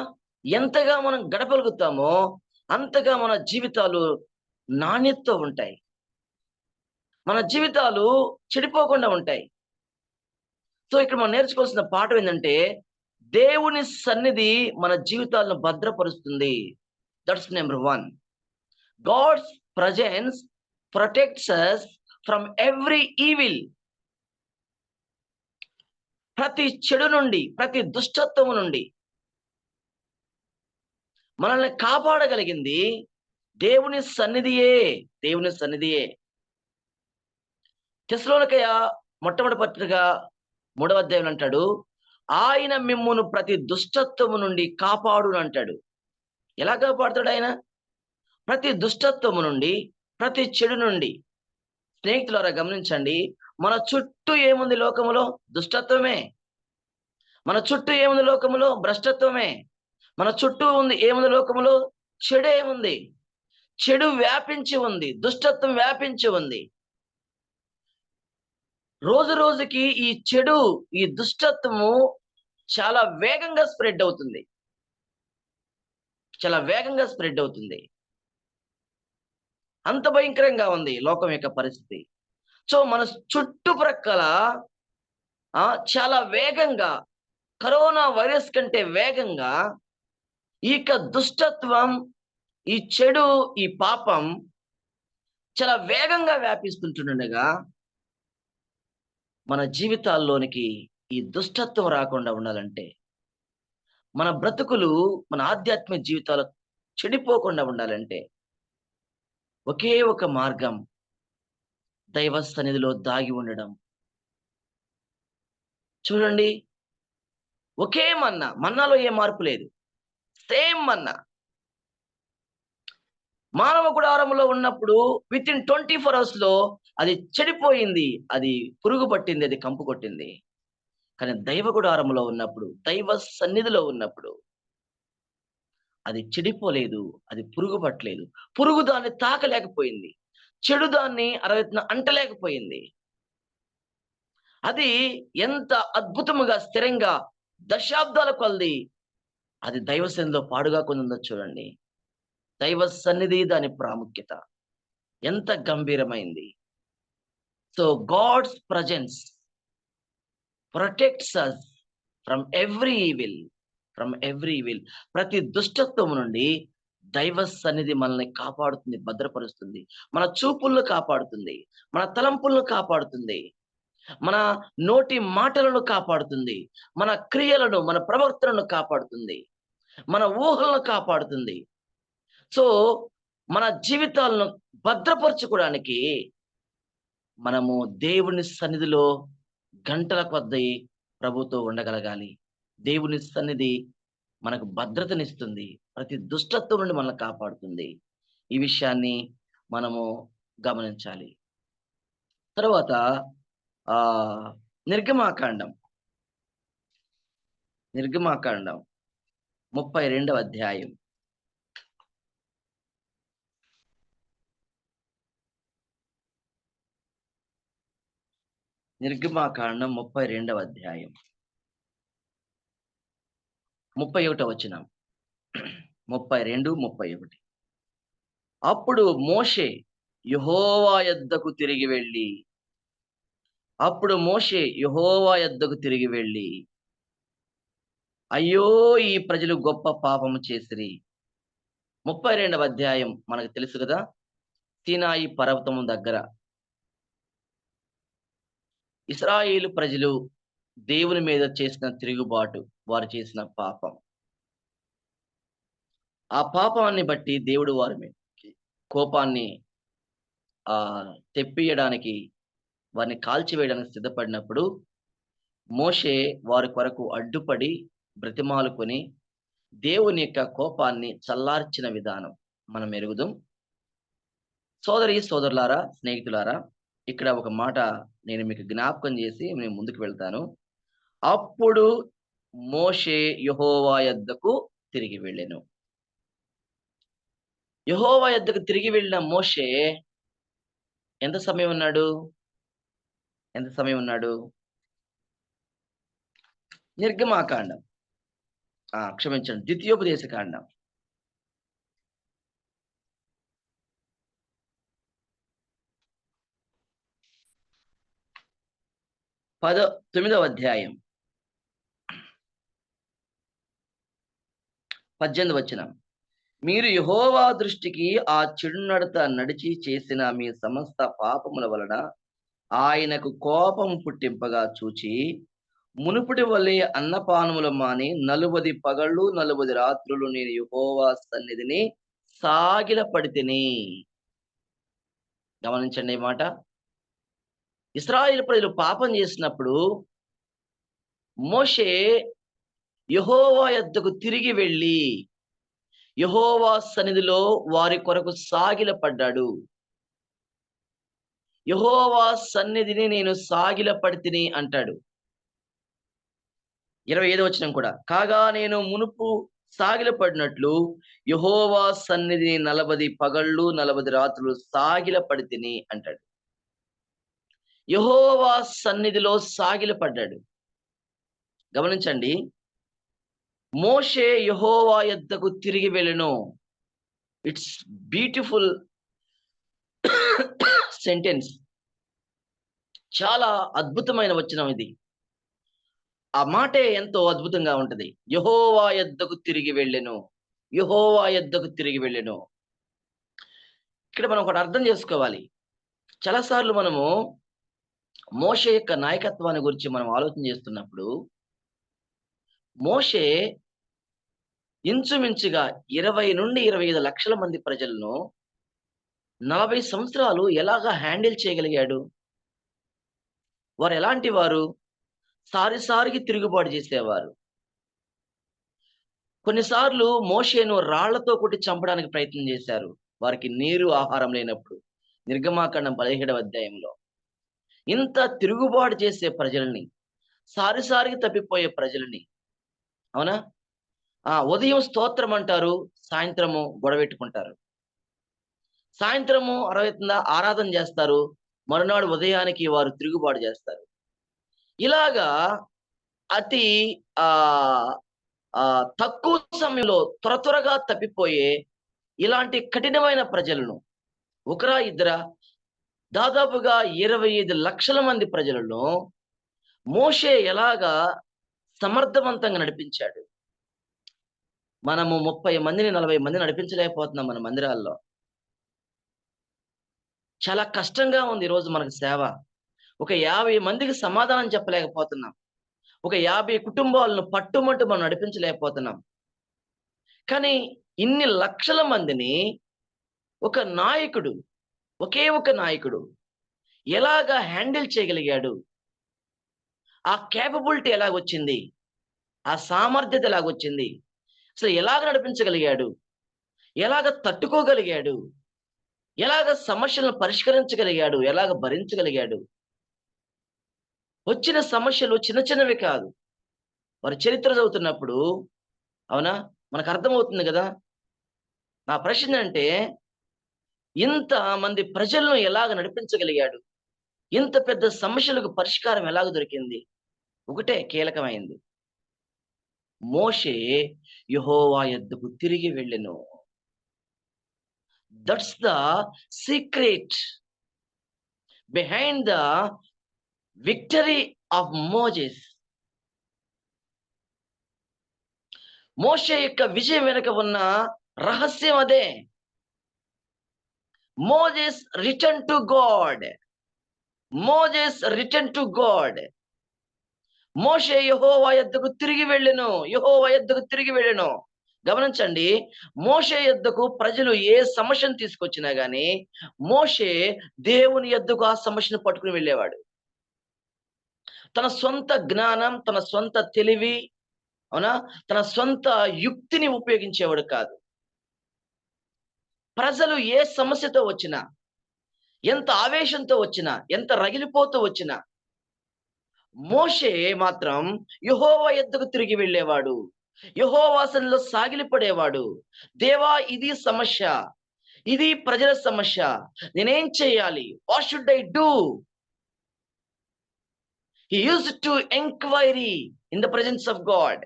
ఎంతగా మనం గడపగలుగుతామో అంతగా మన జీవితాలు నాణ్యతతో ఉంటాయి. మన జీవితాలు చెడిపోకుండా ఉంటాయి. సో ఇక్కడ మనం నేర్చుకోవాల్సిన పాఠం ఏంటంటే, దేవుని సన్నిధి మన జీవితాలను భద్రపరుస్తుంది. That's number 1. God's presence protects us from every evil. ప్రతి చెడు నుండి, ప్రతి దుష్టత్వము నుండి మనల్ని కాపాడగలిగింది దేవుని సన్నిధియే. దేవుని సన్నిధియే. తెస్సలోనికయ మొట్టమొదటి పత్రిక 3వ అధ్యాయం అంటాడు, ఆయన మిమ్మును ప్రతి దుష్టత్వము నుండి కాపాడును అంటాడు. ఎలా కాపాడుతాడు ఆయన? ప్రతి దుష్టత్వము నుండి, ప్రతి చెడు నుండి. స్నేహితులారా గమనించండి, మన చుట్టూ ఏముంది లోకములో? దుష్టత్వమే. మన చుట్టూ ఏముంది లోకములో? భ్రష్టత్వమే. మన చుట్టూ ఏముంది లోకములో? చెడే ఉంది. చెడు వ్యాపించి ఉంది, దుష్టత్వం వ్యాపించి ఉంది. రోజు రోజుకి ఈ చెడు, ఈ దుష్టత్వము చాలా వేగంగా స్ప్రెడ్ అవుతుంది. చాలా వేగంగా స్ప్రెడ్ అవుతుంది. అంత భయంకరంగా ఉంది లోకం యొక్క పరిస్థితి. సో మన చుట్టుప్రక్కల చాలా వేగంగా, కరోనా వైరస్ కంటే వేగంగా ఈ దుష్టత్వం, ఈ చెడు, ఈ పాపం చాలా వేగంగా వ్యాపిస్తుంటుండగా మన జీవితాల్లోనికి ఈ దుష్టత్వం రాకుండా ఉండాలంటే, మన బ్రతుకులు, మన ఆధ్యాత్మిక జీవితాలు చెడిపోకుండా ఉండాలంటే ఒకే ఒక మార్గం, దైవ సన్నిధిలో దాగి ఉండడం. చూడండి, ఒకే మన్నాలో ఏ మార్పు లేదు, సేమ్ మన్నా. మానవ గుడారంలో ఉన్నప్పుడు విత్ ఇన్ 24 hours లో అది చెడిపోయింది, అది పురుగు పట్టింది, అది కంపు కొట్టింది. కానీ దైవ గుడారంలో ఉన్నప్పుడు, దైవ సన్నిధిలో ఉన్నప్పుడు అది చెడిపోలేదు, అది పురుగు పట్టలేదు. పురుగు దాన్ని తాకలేకపోయింది, చెడు దాన్ని అంటలేకపోయింది. అది ఎంత అద్భుతముగా స్థిరంగా దశాబ్దాల కొలది అది దైవ సన్నిధిలో పాడుగా కొని ఉందో చూడండి. దైవ సన్నిధి దాని ప్రాముఖ్యత ఎంత గంభీరమైంది. So God's presence protects us from every evil. ప్రతి దుష్టత్వము నుండి దైవ సన్నిధి మనల్ని కాపాడుతుంది, భద్రపరుస్తుంది. మన చూపులను కాపాడుతుంది, మన తలంపులను కాపాడుతుంది, మన నోటి మాటలను కాపాడుతుంది, మన క్రియలను, మన ప్రవర్తనను కాపాడుతుంది, మన ఊహలను కాపాడుతుంది. సో మన జీవితాలను భద్రపరచుకోవడానికి మనము దేవుని సన్నిధిలో గంటల కొద్దీ ప్రభుతో ఉండగలగాలి. దేవుని సన్నిధి మనకు భద్రతనిస్తుంది, ప్రతి దుష్టత్వం నుండి మనల్ని కాపాడుతుంది. ఈ విషయాన్ని మనము గమనించాలి. తర్వాత నిర్గమాకాండం 32వ అధ్యాయం. నిర్గమాకాండం 32వ అధ్యాయం 31వ వచనం. 32, 31. అప్పుడు మోషే యెహోవా యొద్దకు తిరిగి వెళ్ళి అయ్యో ఈ ప్రజలు గొప్ప పాపము చేసిరి. 32వ అధ్యాయం మనకు తెలుసు కదా, సీనాయి పర్వతము దగ్గర ఇశ్రాయేలు ప్రజలు దేవుని మీద చేసిన తిరుగుబాటు, వారు చేసిన పాపం. ఆ పాపాన్ని బట్టి దేవుడు వారి మీద కోపాన్ని తెప్పియడానికి, వారిని కాల్చివేయడానికి సిద్ధపడినప్పుడు మోషే వారి కొరకు అడ్డుపడి బ్రతిమాలుకొని దేవుని యొక్క కోపాన్ని చల్లార్చిన విధానం మనం ఎరుగుదాం. సోదరులారా, స్నేహితులారా, ఇక్కడ ఒక మాట నేను మీకు జ్ఞాపకం చేసి నేను ముందుకు వెళ్తాను. అప్పుడు మోషే యెహోవా యొద్దకు తిరిగి వెళ్ళెను. యెహోవా యొద్దకు తిరిగి వెళ్ళిన మోషే ఎంత సమయం ఉన్నాడు? నిర్గమాకాండం, క్షమించండి, ద్వితీయోపదేశ కాండం 9వ అధ్యాయం 18వ వచనం. మీరు యెహోవా దృష్టికి ఆ చెడు నడత నడిచి చేసిన మీ సమస్త పాపముల వలన ఆయనకు కోపం పుట్టింపగా చూచి మునుపటి వలె అన్నపానములు మాని 40 పగళ్ళు 40 రాత్రులు నేను యెహోవా సన్నిధిని సాగిలపడితిని. గమనించండి ఈ మాట. ఇశ్రాయేలు ప్రజలు పాపం చేసినప్పుడు మోషే యెహోవా యొద్దకు తిరిగి వెళ్ళి యెహోవా సన్నిధిలో వారి కొరకు సాగిలపడ్డాడు. యెహోవా సన్నిధిని నేను సాగిలపడితిని అంటాడు. 25వ వచనం కూడా, కాగా నేను మునుపు సాగిలపడినట్లు యెహోవా సన్నిధిని 40 పగళ్ళు 40 రాత్రులు సాగిలపడితిని అంటాడు. యెహోవా సన్నిధిలో సాగిలపడ్డాడు. గమనించండి, మోషే యెహోవా యొద్దకు తిరిగి వెళ్ళెను. It's beautiful sentence. చాలా అద్భుతమైన వచనం ఇది. ఆ మాటే ఎంతో అద్భుతంగా ఉంటది. యెహోవా యొద్దకు తిరిగి వెళ్ళెను. ఇక్కడ మనం ఒకటి అర్థం చేసుకోవాలి. చాలాసార్లు మనము మోషే యొక్క నాయకత్వాన్ని గురించి మనం ఆలోచన చేస్తున్నప్పుడు మోషే ఇంచుమించుగా 20 నుండి 25 లక్షల మంది ప్రజలను 40 సంవత్సరాలు ఎలాగా హ్యాండిల్ చేయగలిగాడు? వారు ఎలాంటి వారు? సారిసారికి తిరుగుబాటు చేసేవారు. కొన్నిసార్లు మోషేను రాళ్లతో కొట్టి చంపడానికి ప్రయత్నం చేశారు. వారికి నీరు ఆహారం లేనప్పుడు. నిర్గమాకాండం 17వ అధ్యాయంలో ఇంత తిరుగుబాటు చేసే ప్రజల్ని, సారిసారికి తప్పిపోయే ప్రజలని, అవునా, ఉదయం స్తోత్రం అంటారు, సాయంత్రము గొడవెట్టుకుంటారు. సాయంత్రము ఆరాధన చేస్తారు, మరునాడు ఉదయానికి వారు తిరుగుబాటు చేస్తారు. ఇలాగా అతి ఆ ఆ తక్కువ సమయంలో త్వరగా తప్పిపోయే ఇలాంటి కఠినమైన ప్రజలను, ఒకరా ఇద్దరా, దాదాపుగా 25 లక్షల మంది ప్రజలను మోషే ఎలాగా సమర్థవంతంగా నడిపించాడు. మనము 30 మందిని 40 మందిని నడిపించలేకపోతున్నాం మన మందిరాల్లో. చాలా కష్టంగా ఉంది ఈరోజు మనకు సేవ. ఒక 50 మందికి సమాధానం చెప్పలేకపోతున్నాం. ఒక 50 కుటుంబాలను పట్టుమట్టు మనం నడిపించలేకపోతున్నాం. కానీ ఇన్ని లక్షల మందిని ఒక నాయకుడు, ఒకే ఒక నాయకుడు ఎలాగా హ్యాండిల్ చేయగలిగాడు? ఆ కేపబిలిటీ ఎలాగొచ్చింది? ఆ సామర్థ్యత ఎలాగొచ్చింది? అసలు ఎలాగ నడిపించగలిగాడు? ఎలాగ తట్టుకోగలిగాడు? ఎలాగ సమస్యలను పరిష్కరించగలిగాడు? ఎలాగ భరించగలిగాడు? వచ్చిన సమస్యలు చిన్న చిన్నవి కాదు. వారి చరిత్ర చదువుతున్నప్పుడు, అవునా, మనకు అర్థమవుతుంది కదా. నా ప్రశ్న అంటే, ఇంత మంది ప్రజలను ఎలాగ నడిపించగలిగాడు? ఇంత పెద్ద సమస్యలకు పరిష్కారం ఎలాగ దొరికింది? ఒకటే కీలకమైంది. మోషే యెహోవా యొద్దకు తిరిగి వెళ్ళెను. That's the secret behind the victory of Moses. మోషే యొక్క విజయం వెనుక ఉన్న రహస్యం అదే. Moses return to God. Moses return to God. మోషే యెహోవా యొద్దకు తిరిగి వెళ్ళెను. యెహోవా యొద్దకు తిరిగి వెళ్ళెను. గమనించండి, మోషే యొద్దకు ప్రజలు ఏ సమస్యను తీసుకొచ్చినా గాని మోషే దేవుని యొద్దకు ఆ సమస్యను పట్టుకుని వెళ్ళేవాడు. తన సొంత జ్ఞానం, తన సొంత తెలివి, అవునా, తన సొంత యుక్తిని ఉపయోగించేవాడు కాదు. ప్రజలు ఏ సమస్యతో వచ్చినా, ఎంత ఆవేశంతో వచ్చినా, ఎంత రగిలిపోతూ వచ్చినా మోషే మాత్రం యెహోవా యొద్దకు తిరిగి వెళ్ళేవాడు. యెహోవా సన్నిధిలో సాగిలపడేవాడు. దేవా, ఇది సమస్య, ఇది ప్రజల సమస్య, నేనేం చేయాలి? What should I do? He used to inquiry in the presence of God.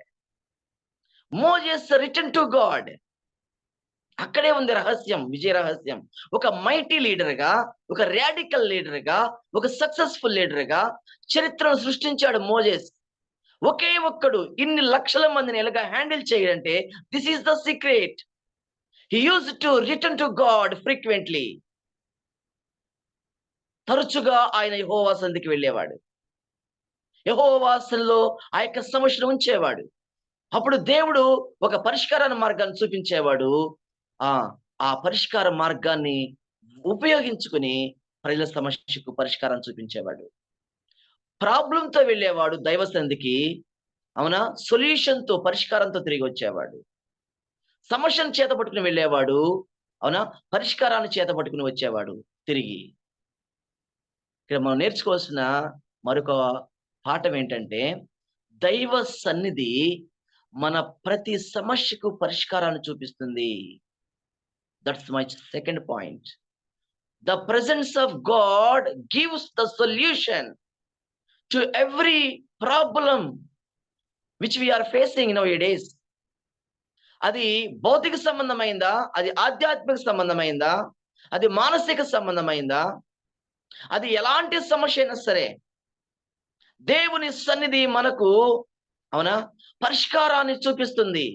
Moses returned to God. అక్కడే ఉంది రహస్యం, విజయ రహస్యం. ఒక మైటీ లీడర్ గా, ఒక రాడికల్ లీడర్ గా, ఒక సక్సెస్ఫుల్ లీడర్ గా చరిత్రను సృష్టించాడు మోజెస్. ఒకే ఒక్కడు ఇన్ని లక్షల మందిని ఎలాగా హ్యాండిల్ చేయాలంటే this is the secret. He used to return to God frequently. తరచుగా ఆయన యెహోవా సన్నిధికి వెళ్ళేవాడు. యెహోవా సన్నిధిలో ఆ యొక్క సమస్యను ఉంచేవాడు. అప్పుడు దేవుడు ఒక పరిష్కార మార్గాన్ని చూపించేవాడు. ఆ పరిష్కార మార్గాన్ని ఉపయోగించుకుని ప్రజల సమస్యకు పరిష్కారం చూపించేవాడు. ప్రాబ్లంతో వెళ్ళేవాడు దైవ సన్నిధికి, అవునా, సొల్యూషన్ తో, పరిష్కారంతో తిరిగి వచ్చేవాడు. సమస్యను చేత పట్టుకుని వెళ్ళేవాడు, అవునా, పరిష్కారాన్ని చేత పట్టుకుని వచ్చేవాడు తిరిగి. ఇక్కడ మనం నేర్చుకోవాల్సిన మరొక పాఠం ఏంటంటే, దైవ సన్నిధి మన ప్రతి సమస్యకు పరిష్కారాన్ని చూపిస్తుంది. That's my second point. The presence of God gives the solution to every problem which we are facing nowadays. అది భౌతిక సంబంధమైందా, అది ఆధ్యాత్మిక సంబంధమైందా, అది మానసిక సంబంధమైందా, అది ఎలాంటి సమస్య అయినా సరే దేవుని సన్నిధి మనకు, అవునా, పరిష్కారాన్ని చూపిస్తుంది.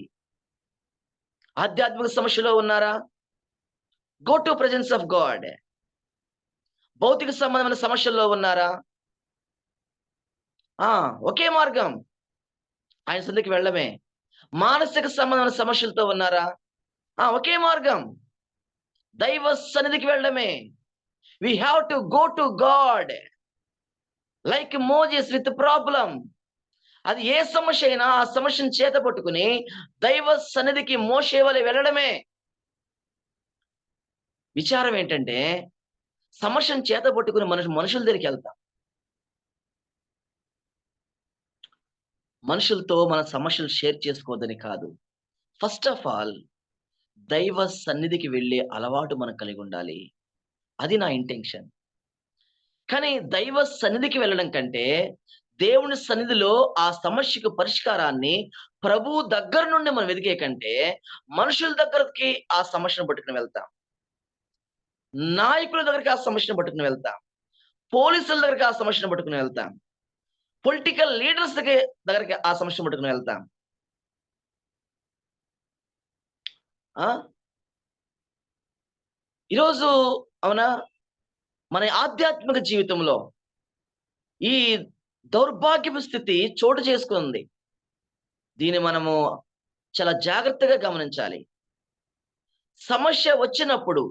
ఆధ్యాత్మిక సమస్యలో ఉన్నారా? Go to presence of God. భౌతిక సంబంధమైన సమస్యల్లో ఉన్నారా? ఒకే మార్గం, ఆయన సన్నిధికి వెళ్ళడమే. మానసిక సంబంధమైన సమస్యలతో ఉన్నారా? ఒకే మార్గం, దైవ సన్నిధికి వెళ్ళడమే. We have to go to God like Moses with problem. అది ఏ సమస్య అయినా ఆ సమస్యను చేత పట్టుకుని దైవ సన్నిధికి మోషే వలె వెళ్ళడమే. విచారం ఏంటంటే సమస్యను చేత పట్టుకుని మనుషుల దగ్గరికి వెళ్తాం. మనుషులతో మన సమస్యలు షేర్ చేసుకోవద్దని కాదు. ఫస్ట్ ఆఫ్ ఆల్ దైవ సన్నిధికి వెళ్ళే అలవాటు మనం కలిగి ఉండాలి. అది నా ఇంటెన్షన్. కానీ దైవ సన్నిధికి వెళ్ళడం కంటే దేవుని సన్నిధిలో ఆ సమస్యకు పరిష్కారాన్ని ప్రభు దగ్గర నుండి మనం వెతికే కంటే మనుషుల దగ్గరికి ఆ సమస్యను పట్టుకుని వెళ్తాం. నాయకుల దగ్గరికి ఆ సమస్యను పట్టుకుని వెళ్తాం. పోలీసుల దగ్గరికి ఆ సమస్యను పట్టుకుని వెళ్తాం. పొలిటికల్ లీడర్స్ దగ్గరికి ఆ సమస్యను పట్టుకుని వెళ్తాం. ఈరోజు అవునా, మన ఆధ్యాత్మిక జీవితంలో ఈ దౌర్భాగ్యపు స్థితి చోటు చేసుకుంది. దీన్ని మనము చాలా జాగ్రత్తగా గమనించాలి. సమస్య వచ్చినప్పుడు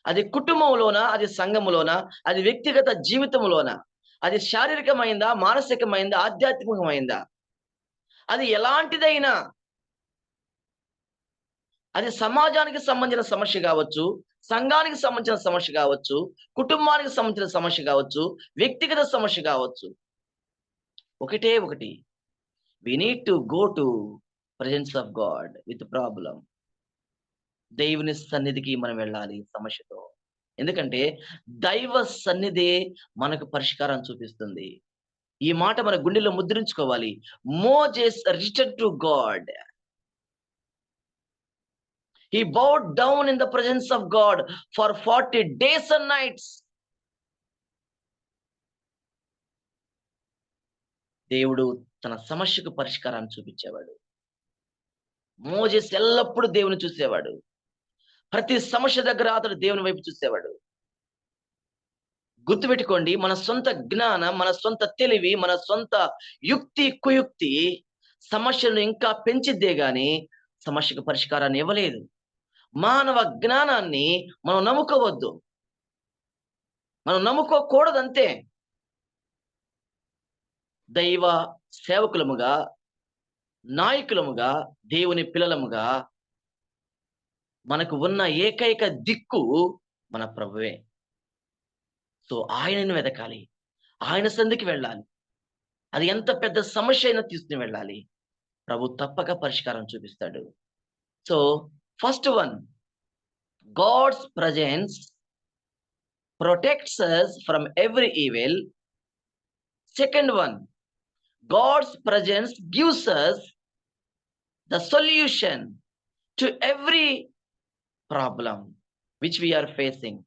అది కుటుంబంలోనా, అది సంఘములోనా, అది వ్యక్తిగత జీవితంలోనా, అది శారీరకమైందా, మానసికమైందా, ఆధ్యాత్మికమైందా, అది ఎలాంటిదైనా, అది సమాజానికి సంబంధించిన సమస్య కావచ్చు, సంఘానికి సంబంధించిన సమస్య కావచ్చు, కుటుంబానికి సంబంధించిన సమస్య కావచ్చు, వ్యక్తిగత సమస్య కావచ్చు, ఒకటే ఒకటి, we need to go to presence of God with problem. దేవుని సన్నిధికి మనం వెళ్ళాలి సమస్యతో. ఎందుకంటే దైవ సన్నిధే మనకు పరిష్కారం చూపిస్తుంది. ఈ మాట మన గుండెలో ముద్రించుకోవాలి. Moses return to God. He bowed down in the presence of God for 40 days and nights. దేవుడు తన సమస్యకు పరిష్కారాన్ని చూపించేవాడు. మోజెస్ ఎల్లప్పుడూ దేవుని చూసేవాడు. ప్రతి సమస్య దగ్గర అతడు దేవుని వైపు చూసేవాడు. గుర్తుపెట్టుకోండి, మన సొంత జ్ఞానం, మన సొంత తెలివి, మన సొంత యుక్తి కుయుక్తి సమస్యను ఇంకా పెంచిద్దే గాని సమస్యకు పరిష్కారాన్ని ఇవ్వలేదు. మానవ జ్ఞానాన్ని మనం నమ్ముకోవద్దు, మనం నమ్ముకోకూడదంతే. దైవ సేవకులముగా, నాయకులముగా, దేవుని పిల్లలముగా మనకు ఉన్న ఏకైక దిక్కు మన ప్రభువే. సో ఆయనను వెతకాలి, ఆయన సంధికి వెళ్ళాలి. అది ఎంత పెద్ద సమస్య అయినా తీసుకుని వెళ్ళాలి. ప్రభు తప్పక పరిష్కారం చూపిస్తాడు. So first one, God's presence protects us from every evil. Second one, God's presence gives us the solution to every problem which we are facing.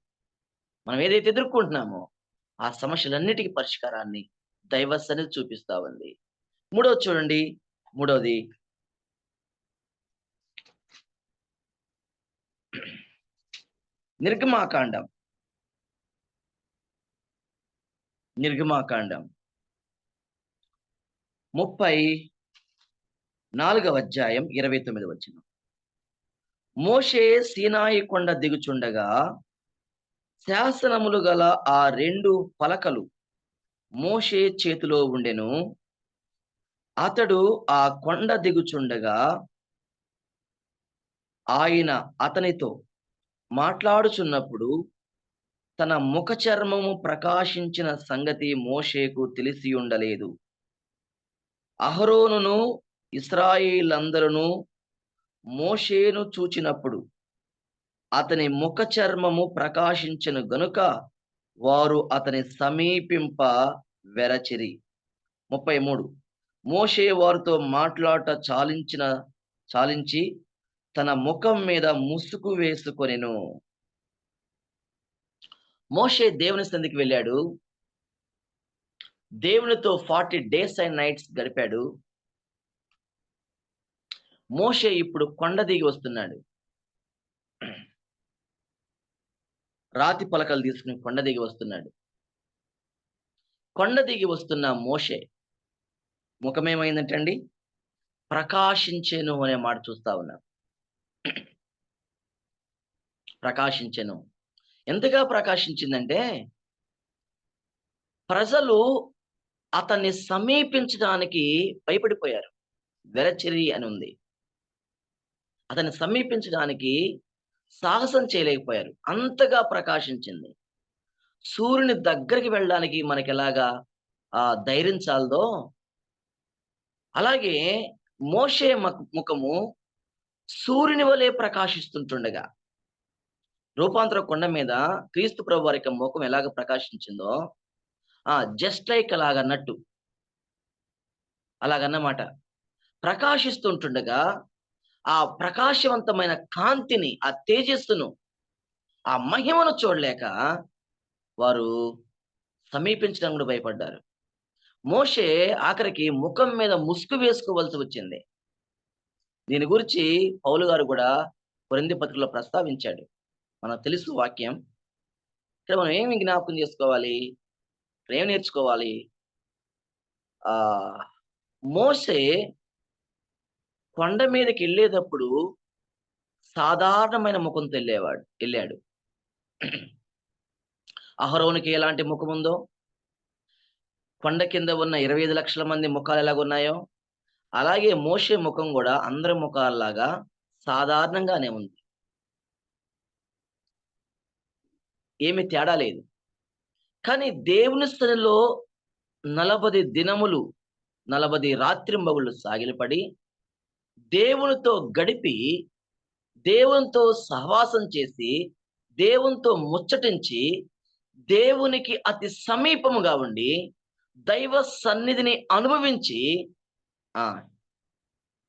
మనం ఏదైతే ఎదుర్కొంటున్నామో ఆ సమస్యలన్నిటికీ పరిష్కారాన్ని దైవ సన్నిధి చూపిస్తా ఉంది. మూడోది చూడండి, మూడోది నిర్గమాకాండం 34వ అధ్యాయం 29వ వచనం. మోషే సీనాయి కొండ దిగుచుండగా శాసనములు గల ఆ 2 పలకలు మోషే చేతిలో ఉండెను. అతడు ఆ కొండ దిగుచుండగా ఆయన అతనితో మాట్లాడుచున్నప్పుడు తన ముఖ చర్మము ప్రకాశించిన సంగతి మోషేకు తెలిసి ఉండలేదు. అహరోనును ఇశ్రాయేలందరూ మోషేను చూచినప్పుడు అతని ముఖ చర్మము ప్రకాశించెను గనుక వారు అతని సమీపింప వెరచిరి. 33, మోషే వారితో మాట్లాడట చాలించి తన ముఖం మీద ముసుగు వేసుకొనెను. మోషే దేవుని సన్నిధికి వెళ్ళాడు. దేవునితో 40 days and nights గడిపాడు. మోషే ఇప్పుడు కొండ దిగి వస్తున్నాడు. రాతి పలకలు తీసుకుని కొండ దిగి వస్తున్నాడు. కొండ దిగి వస్తున్న మోషే ముఖం ఏమైందంటండి? ప్రకాశించెను అనే మాట చూస్తా ఉన్నాం. ప్రకాశించెను. ఎంతగా ప్రకాశించిందంటే ప్రజలు అతన్ని సమీపించడానికి భయపడిపోయారు. వెరచిరి అని ఉంది. అతన్ని సమీపించడానికి సాహసం చేయలేకపోయారు. అంతగా ప్రకాశించింది. సూర్యుని దగ్గరికి వెళ్ళడానికి మనకి ఎలాగా ధైర్యం చాలదో, అలాగే మోషే ముఖము సూర్యుని వలె ప్రకాశిస్తుంటుండగా, రూపాంతర కొండ మీద క్రీస్తు ప్రభు వారి యొక్క ముఖం ఎలాగ ప్రకాశించిందో, జస్ట్ లైక్ అలాగన్నమాట. ప్రకాశిస్తుంటుండగా ఆ ప్రకాశవంతమైన కాంతిని, ఆ తేజస్సును, ఆ మహిమను చూడలేక వారు సమీపించడం కూడా భయపడ్డారు. మోషే ఆఖరికి ముఖం మీద ముసుగు వేసుకోవలసి వచ్చింది. దీని గురించి పౌలు గారు కూడా కొరింథీ పత్రికలో ప్రస్తావించాడు. మనకు తెలుసు వాక్యం. ఇక్కడ మనం ఏమి జ్ఞాపకం చేసుకోవాలి, ఏం నేర్చుకోవాలి? ఆ మోషే కొండ మీదకి వెళ్ళేటప్పుడు సాధారణమైన ముఖంతో వెళ్ళాడు. అహరోనుకి ఎలాంటి ముఖం ఉందో, కొండ కింద ఉన్న 25 లక్షల మంది ముఖాలు ఎలాగున్నాయో, అలాగే మోషే ముఖం కూడా అందరి ముఖాలలాగా సాధారణంగానే ఉంది. ఏమి తేడా లేదు. కానీ దేవుని సన్నిధిలో 40 దినములు 40 రాత్రింబగుళ్ళు సాగిలపడి దేవునితో గడిపి, దేవునితో సహవాసం చేసి, దేవునితో ముచ్చటించి, దేవునికి అతి సమీపముగా ఉండి దైవ సన్నిధిని అనుభవించి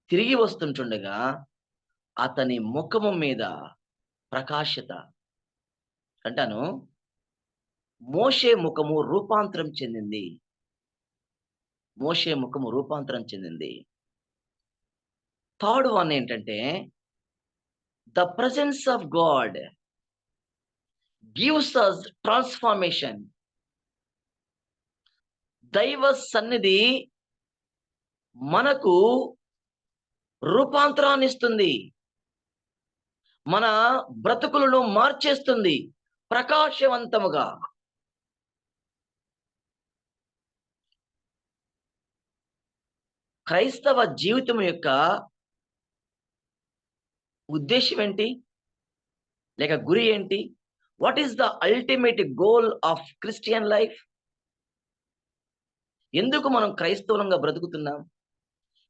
తిరిగి వస్తుంటుండగా అతని ముఖము మీద ప్రకాశత అంటాను, మోషే ముఖము రూపాంతరం చెందింది. మోషే ముఖము రూపాంతరం చెందింది. థర్డ్ వన్ ఏంటంటే, the presence of God gives us transformation. దైవ సన్నిధి మనకు రూపాంతరాన్ని ఇస్తుంది, మన బ్రతుకులను మార్చేస్తుంది ప్రకాశవంతముగా. క్రైస్తవ జీవితం యొక్క ఉద్దేశం ఏంటి, లేక గురి ఏంటి? What is the ultimate goal of Christian life? ఎందుకు మనం క్రైస్తవులంగా బ్రతుకుతున్నాం?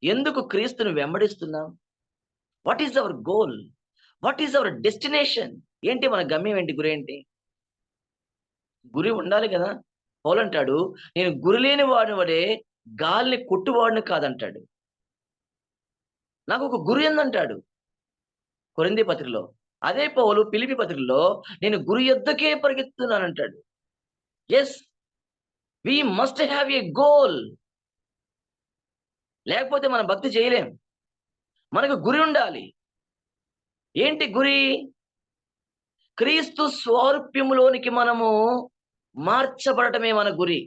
ఎందుకు క్రీస్తుని వెంబడిస్తున్నాం? What is our goal? What is our destination? ఏంటి మన గమ్యం ఏంటి, గురి ఏంటి? గురి ఉండాలి కదా. పౌలు అంటాడు, నేను గురి లేని వాడిని వడే గాలిని కొట్టువాడిని కాదంటాడు. నాకు ఒక గురి ఉందంటాడు కొరింథీ పత్రికలో. అదే పౌలు ఫిలిప్పీ పత్రికలో నేను గురి యొద్దకే పరిగెత్తుతున్నానంటాడు. Yes, we must have a goal. లేకపోతే మనం భక్తి చేయలేం. మనకు గురి ఉండాలి. ఏంటి గురి? క్రీస్తు స్వరూప్యములోనికి మనము మార్చబడటమే మన గురి.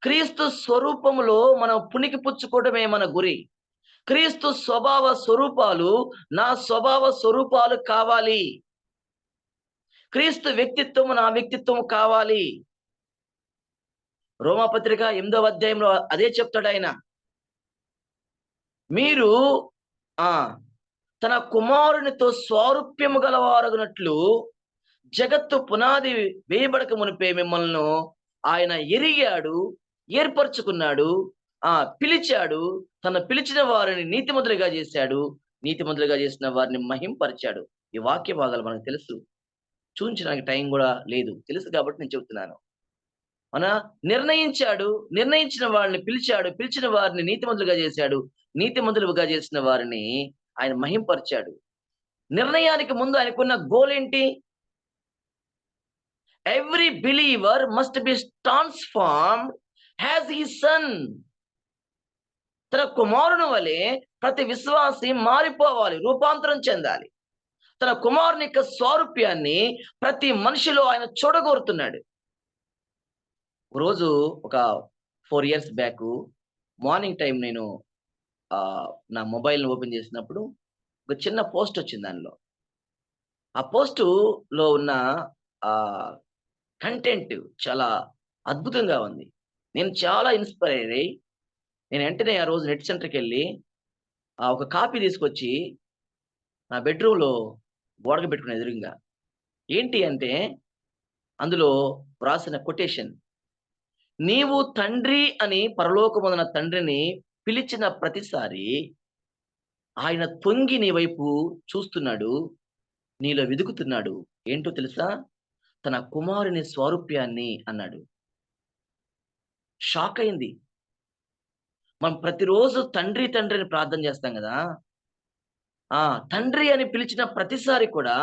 క్రీస్తు స్వరూపములో మనం పుణికి పుచ్చుకోవడమే మన గురి. క్రీస్తు స్వభావ స్వరూపాలు నా స్వభావ స్వరూపాలు కావాలి. క్రీస్తు వ్యక్తిత్వము నా వ్యక్తిత్వము కావాలి. రోమాపత్రిక 8వ అధ్యాయంలో అదే చెప్తాడు ఆయన. మీరు తన కుమారునితో స్వారూప్యము గలవారగునట్లు జగత్తు పునాది వేయబడక మునిపే మిమ్మల్ని ఆయన ఎరిగాడు, ఏర్పరచుకున్నాడు, పిలిచాడు. తన పిలిచిన వారిని నీతిమంతులుగా చేశాడు, నీతిమంతులుగా చేసిన వారిని మహింపరిచాడు. ఈ వాక్య భాగాలు మనకు తెలుసు, చూపించడానికి టైం కూడా లేదు, తెలుసు కాబట్టి నేను చెబుతున్నాను. నిర్ణయించాడు, నిర్ణయించిన వారిని పిలిచాడు, పిలిచిన వారిని నీతిమంతులుగా చేశాడు, నీతిమంతులుగా చేసిన వారిని ఆయన మహింపరిచాడు. నిర్ణయానికి ముందు ఆయనకున్న గోల్ ఏంటి? Every believer must be transformed as his son. తన కుమారుని వలె ప్రతి విశ్వాసి మారిపోవాలి, రూపాంతరం చెందాలి. తన కుమారుని యొక్క స్వారూప్యాన్ని ప్రతి మనిషిలో ఆయన చూడగోరుతున్నాడు. రోజు ఒక 4 years బ్యాక్ మార్నింగ్ టైం నేను నా మొబైల్ని ఓపెన్ చేసినప్పుడు ఒక చిన్న పోస్ట్ వచ్చింది. దానిలో ఆ పోస్టులో ఉన్న కంటెంట్ చాలా అద్భుతంగా ఉంది. నేను చాలా ఇన్స్పైర్ అయ్యి నేను వెంటనే ఆ రోజు నెట్ సెంటర్కి వెళ్ళి ఒక కాపీ తీసుకొచ్చి నా బెడ్రూమ్లో గోడకు పెట్టుకుని ఎదురుగా. ఏంటి అంటే అందులో వ్రాసిన కొటేషన్, నీవు తండ్రి అని పరలోకమున్న తండ్రిని పిలిచిన ప్రతిసారి ఆయన తొంగి నీ వైపు చూస్తున్నాడు, నీలో వెదుకుతున్నాడు. ఏంటో తెలుసా? తన కుమారుని స్వారూప్యాన్ని అన్నాడు. షాక్ అయింది. మనం ప్రతిరోజు తండ్రి తండ్రి అని ప్రార్థన చేస్తాం కదా. తండ్రి అని పిలిచిన ప్రతిసారి కూడా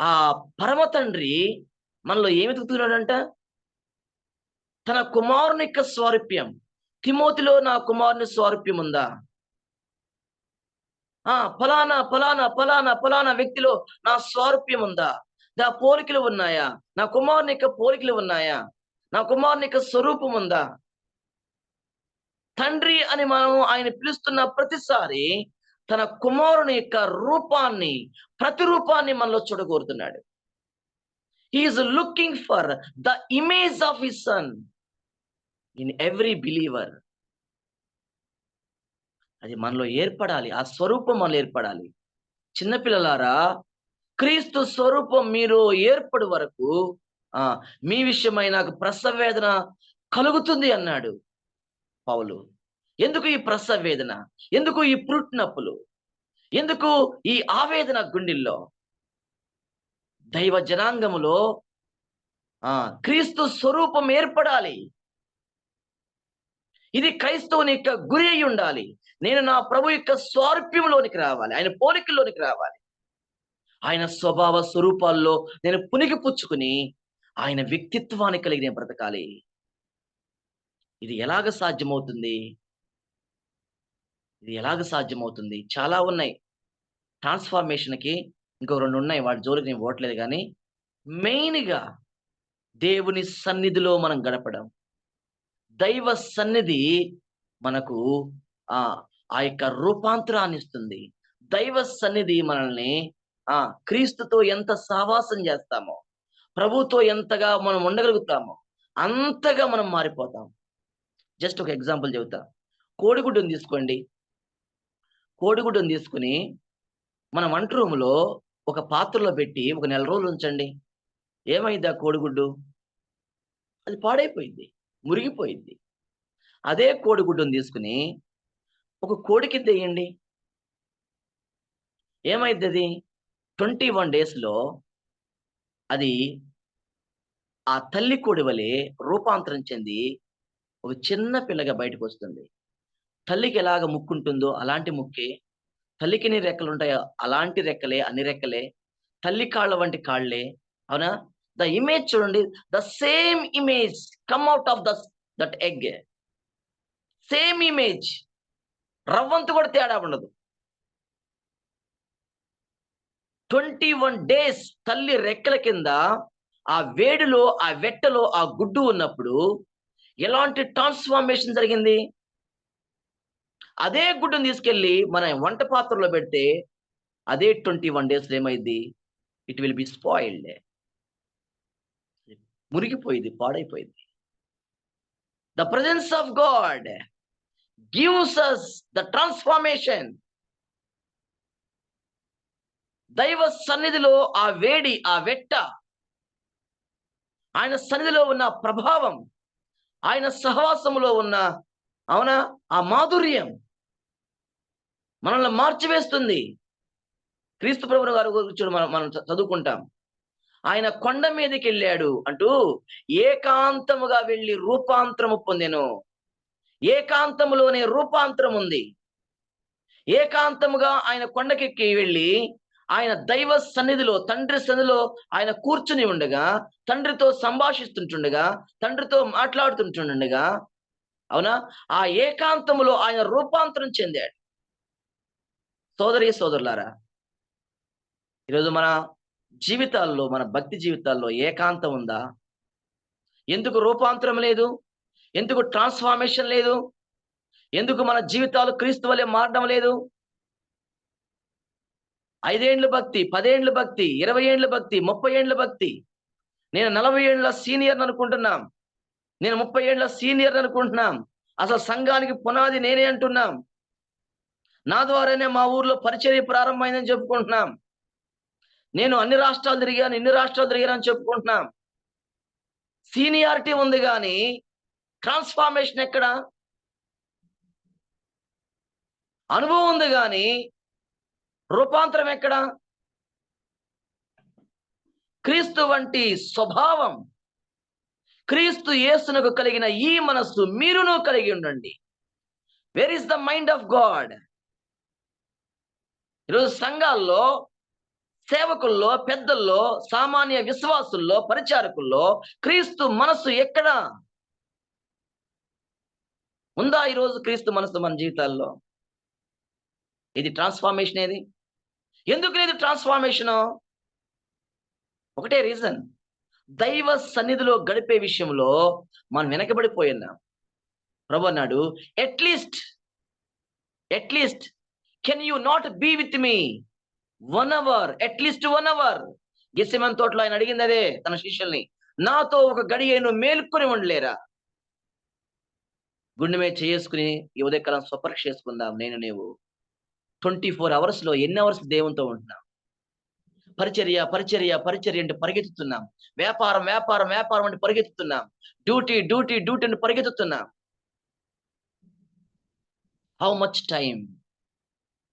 ఆ పరమ తండ్రి మనలో ఏమి వెతుకుతున్నాడంట? తన కుమారుని యొక్క స్వారూప్యం. తిమోతిలో నా కుమారుని స్వారూప్యం ఉందా? ఫలానా ఫలానా ఫలానా ఫలానా వ్యక్తిలో నా స్వారూప్యం ఉందా? నా పోలికలు ఉన్నాయా? నా కుమారుని యొక్క పోలికలు ఉన్నాయా? నా కుమారుని యొక్క స్వరూపం ఉందా? తండ్రి అని మనం ఆయన పిలుస్తున్న ప్రతిసారి తన కుమారుని యొక్క రూపాన్ని, ప్రతిరూపాన్ని మనలో చూడగోరుతున్నాడు. He is looking for the image of his son in every believer. అది మనలో ఏర్పడాలి. ఆ స్వరూపం మనలో ఏర్పడాలి. చిన్నపిల్లలారా, క్రీస్తు స్వరూపం మీరు ఏర్పడు వరకు మీ విషయమై నాకు ప్రసవ వేదన కలుగుతుంది అన్నాడు పౌలు. ఎందుకు ఈ ప్రసవ వేదన? ఎందుకు ఈ పుట్టినప్పులు? ఎందుకు ఈ ఆవేదన గుండెల్లో? దైవ జనాంగములో క్రీస్తు స్వరూపం ఏర్పడాలి. ఇది క్రైస్తవుని యొక్క గురి అయి ఉండాలి. నేను నా ప్రభు యొక్క స్వారూప్యంలోనికి రావాలి, ఆయన పోలికల్లోనికి రావాలి, ఆయన స్వభావ స్వరూపాల్లో నేను పునికి పుచ్చుకుని ఆయన వ్యక్తిత్వాన్ని కలిగి నేను బ్రతకాలి. ఇది ఎలాగ సాధ్యమవుతుంది? చాలా ఉన్నాయి. ట్రాన్స్ఫార్మేషన్కి ఇంకో 2 ఉన్నాయి, వాటి జోలికి నేను పోవట్లేదు. కానీ మెయిన్గా దేవుని సన్నిధిలో మనం గడపడం. దైవ సన్నిధి మనకు ఆ యొక్క రూపాంతరాన్ని ఇస్తుంది. దైవ సన్నిధి మనల్ని క్రీస్తుతో ఎంత సహవాసం చేస్తామో, ప్రభుతో ఎంతగా మనం ఉండగలుగుతామో అంతగా మనం మారిపోతాం. జస్ట్ ఒక ఎగ్జాంపుల్ చెబుతా. కోడిగుడ్డుని తీసుకోండి. కోడిగుడ్డుని తీసుకుని మన వంట రూములో ఒక పాత్రలో పెట్టి ఒక 1 నెల రోజులు ఉంచండి. ఏమైంది? ఆ కోడిగుడ్డు అది పాడైపోయింది, మురిగిపోయింది. అదే కోడిగుడ్డుని తీసుకుని ఒక కోడికి తెయ్యండి, ఏమైంది? అది 21 డేస్లో అది ఆ తల్లి కోడి వలె రూపాంతరం చెంది ఒక చిన్న పిల్లగా బయటకు వస్తుంది. తల్లికి ఎలాగ ముక్కు ఉంటుందో అలాంటి ముక్కే, తల్లికి ఎన్ని రెక్కలు ఉంటాయో అలాంటి రెక్కలే, అన్ని రెక్కలే, తల్లి కాళ్ళ వంటి కాళ్ళే. అవునా? ద ఇమేజ్ చూడండి, the same image come out of that egg. Same image, రవ్వంత కూడా తేడా ఉండదు. 21 డేస్ తల్లి రెక్కల కింద ఆ వేడిలో, ఆ వెట్టలో ఆ గుడ్డు ఉన్నప్పుడు ఎలాంటి ట్రాన్స్ఫార్మేషన్ జరిగింది? అదే గుడ్డును తీసుకెళ్లి మన వంట పాత్రలో పెడితే అదే 21 డేస్ ఏమైంది? It will be spoiled. మురిగిపోయింది, పాడైపోయింది. The presence of God gives us the transformation. దైవ సన్నిధిలో ఆ వేడి, ఆ వెట్ట, ఆయన సన్నిధిలో ఉన్న ప్రభావం, ఆయన సహవాసములో ఉన్న ఆ మాధుర్యం మనల్ని మార్చివేస్తుంది. క్రీస్తు ప్రభువు గారి గురించి మనం చదువుకుంటాం. ఆయన కొండ మీదకి వెళ్ళాడు అంటూ ఏకాంతముగా వెళ్ళి రూపాంతరము పొందెను. ఏకాంతములోనే రూపాంతరం ఉంది. ఏకాంతముగా ఆయన కొండకెక్కి వెళ్ళి ఆయన దైవ సన్నిధిలో, తండ్రి సన్నిధిలో ఆయన కూర్చుని ఉండగా, తండ్రితో సంభాషిస్తుంటుండగా, తండ్రితో మాట్లాడుతుంటుండగా, అవునా, ఆ ఏకాంతములో ఆయన రూపాంతరం చెందాడు. సోదరులారా, ఈరోజు మన జీవితాల్లో, మన భక్తి జీవితాల్లో ఏకాంతం ఉందా? ఎందుకు రూపాంతరం లేదు? ఎందుకు ట్రాన్స్ఫార్మేషన్ లేదు? ఎందుకు మన జీవితాలు క్రీస్తు వలె మారడం లేదు? 5 ఏండ్ల భక్తి, 10 ఏండ్ల భక్తి, 20 ఏండ్ల భక్తి, 30 ఏండ్ల భక్తి. నేను 40 ఏండ్ల సీనియర్ అనుకుంటున్నాం, నేను 30 ఏండ్ల సీనియర్ అనుకుంటున్నాం. అసలు సంఘానికి పునాది నేనే అంటున్నాం. నా ద్వారానే మా ఊర్లో పరిచర్య ప్రారంభమైందని చెప్పుకుంటున్నాం. నేను అన్ని రాష్ట్రాలు తిరిగాను, ఇన్ని రాష్ట్రాలు తిరిగాను అని చెప్పుకుంటున్నాం. సీనియారిటీ ఉంది కానీ ట్రాన్స్ఫార్మేషన్ ఎక్కడ? అనుభవం ఉంది కానీ రూపాంతరం ఎక్కడ? క్రీస్తు వంటి స్వభావం, క్రీస్తు యేసునకు కలిగిన ఈ మనస్సు మీరును కలిగి ఉండండి. Where is the mind of God? ఈరోజు సంఘాల్లో, సేవకుల్లో, పెద్దల్లో, సామాన్య విశ్వాసుల్లో, పరిచారకుల్లో క్రీస్తు మనస్సు ఎక్కడ ఉందా? ఈరోజు క్రీస్తు మనస్సు మన జీవితాల్లో. ఇది ట్రాన్స్ఫార్మేషన్. ఏది ఎందుకు లేదు ట్రాన్స్ఫార్మేషను? ఒకటే రీజన్, దైవ సన్నిధిలో గడిపే విషయంలో మనం వెనకబడిపోయినాం. ప్రభు అన్నాడు, at least can you not be with me 1 hour, at least 1 hour. Gethsemane తోటలో ఆయన అడిగింది అదే తన శిష్యుల్ని, నాతో ఒక గడియను మేల్కొని ఉండలేరా? గుండె మీద చేసుకుని ఈ ఉదయకాలం స్వపరీక్ష చేసుకుందాం. నేను నీవు 24 hours లో ఎన్ని అవర్స్ దేవునితో ఉంటున్నాం? పరిచర్య అంటే పరిగెత్తుతున్నాం. వ్యాపారం అంటే పరిగెత్తుతున్నాం. డ్యూటీ అంటే పరిగెత్తుతున్నాం. How much time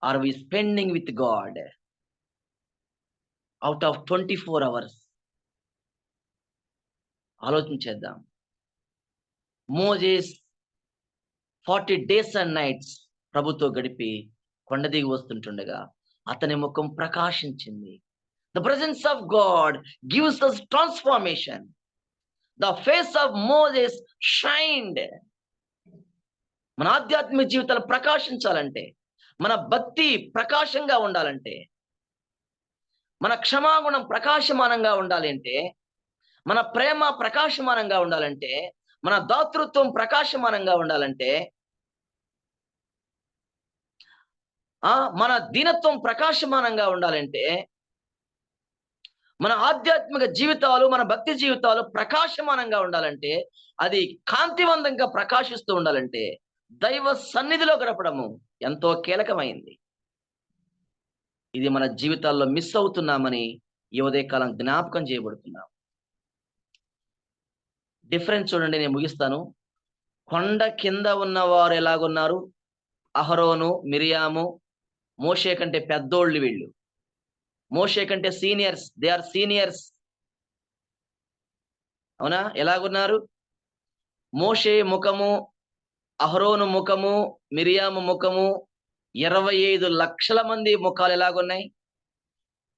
are we spending with God out of 24 hours? ఆలోచించేద్దాం. మోజెస్ 40 days and nights ప్రభుతో గడిపి కొండ దిగి వస్తుంటుండగా అతని ముఖం ప్రకాశించింది. The presence of God gives us transformation. The face of Moses shined. మన ఆధ్యాత్మిక జీవితాలు ప్రకాశించాలంటే, మన భక్తి ప్రకాశంగా ఉండాలంటే, మన క్షమాగుణం ప్రకాశమానంగా ఉండాలి అంటే, మన ప్రేమ ప్రకాశమానంగా ఉండాలంటే, మన దాతృత్వం ప్రకాశమానంగా ఉండాలంటే, మన దీనత్వం ప్రకాశమానంగా ఉండాలంటే, మన ఆధ్యాత్మిక జీవితాలు, మన భక్తి జీవితాలు ప్రకాశమానంగా ఉండాలంటే, అది కాంతివంతంగా ప్రకాశిస్తూ ఉండాలంటే దైవ సన్నిధిలో గడపడము ఎంతో కీలకమైంది. ఇది మన జీవితాల్లో మిస్ అవుతున్నామని ఈ ఉదయకాలం జ్ఞాపకం చేయబడుతున్నాం. డిఫరెన్స్ చూడండి, నేను ముగిస్తాను. కొండ కింద ఉన్నవారు ఎలాగున్నారు? అహరోను, మిరియాము, మోషే కంటే పెద్దోళ్ళు వీళ్ళు. మోషే కంటే సీనియర్స్, దే ఆర్ సీనియర్స్. అవునా? ఎలాగున్నారు? మోషే ముఖము, అహరోను ముఖము, మిరియాము ముఖము, 25 లక్షల మంది ముఖాలు ఎలాగున్నాయి?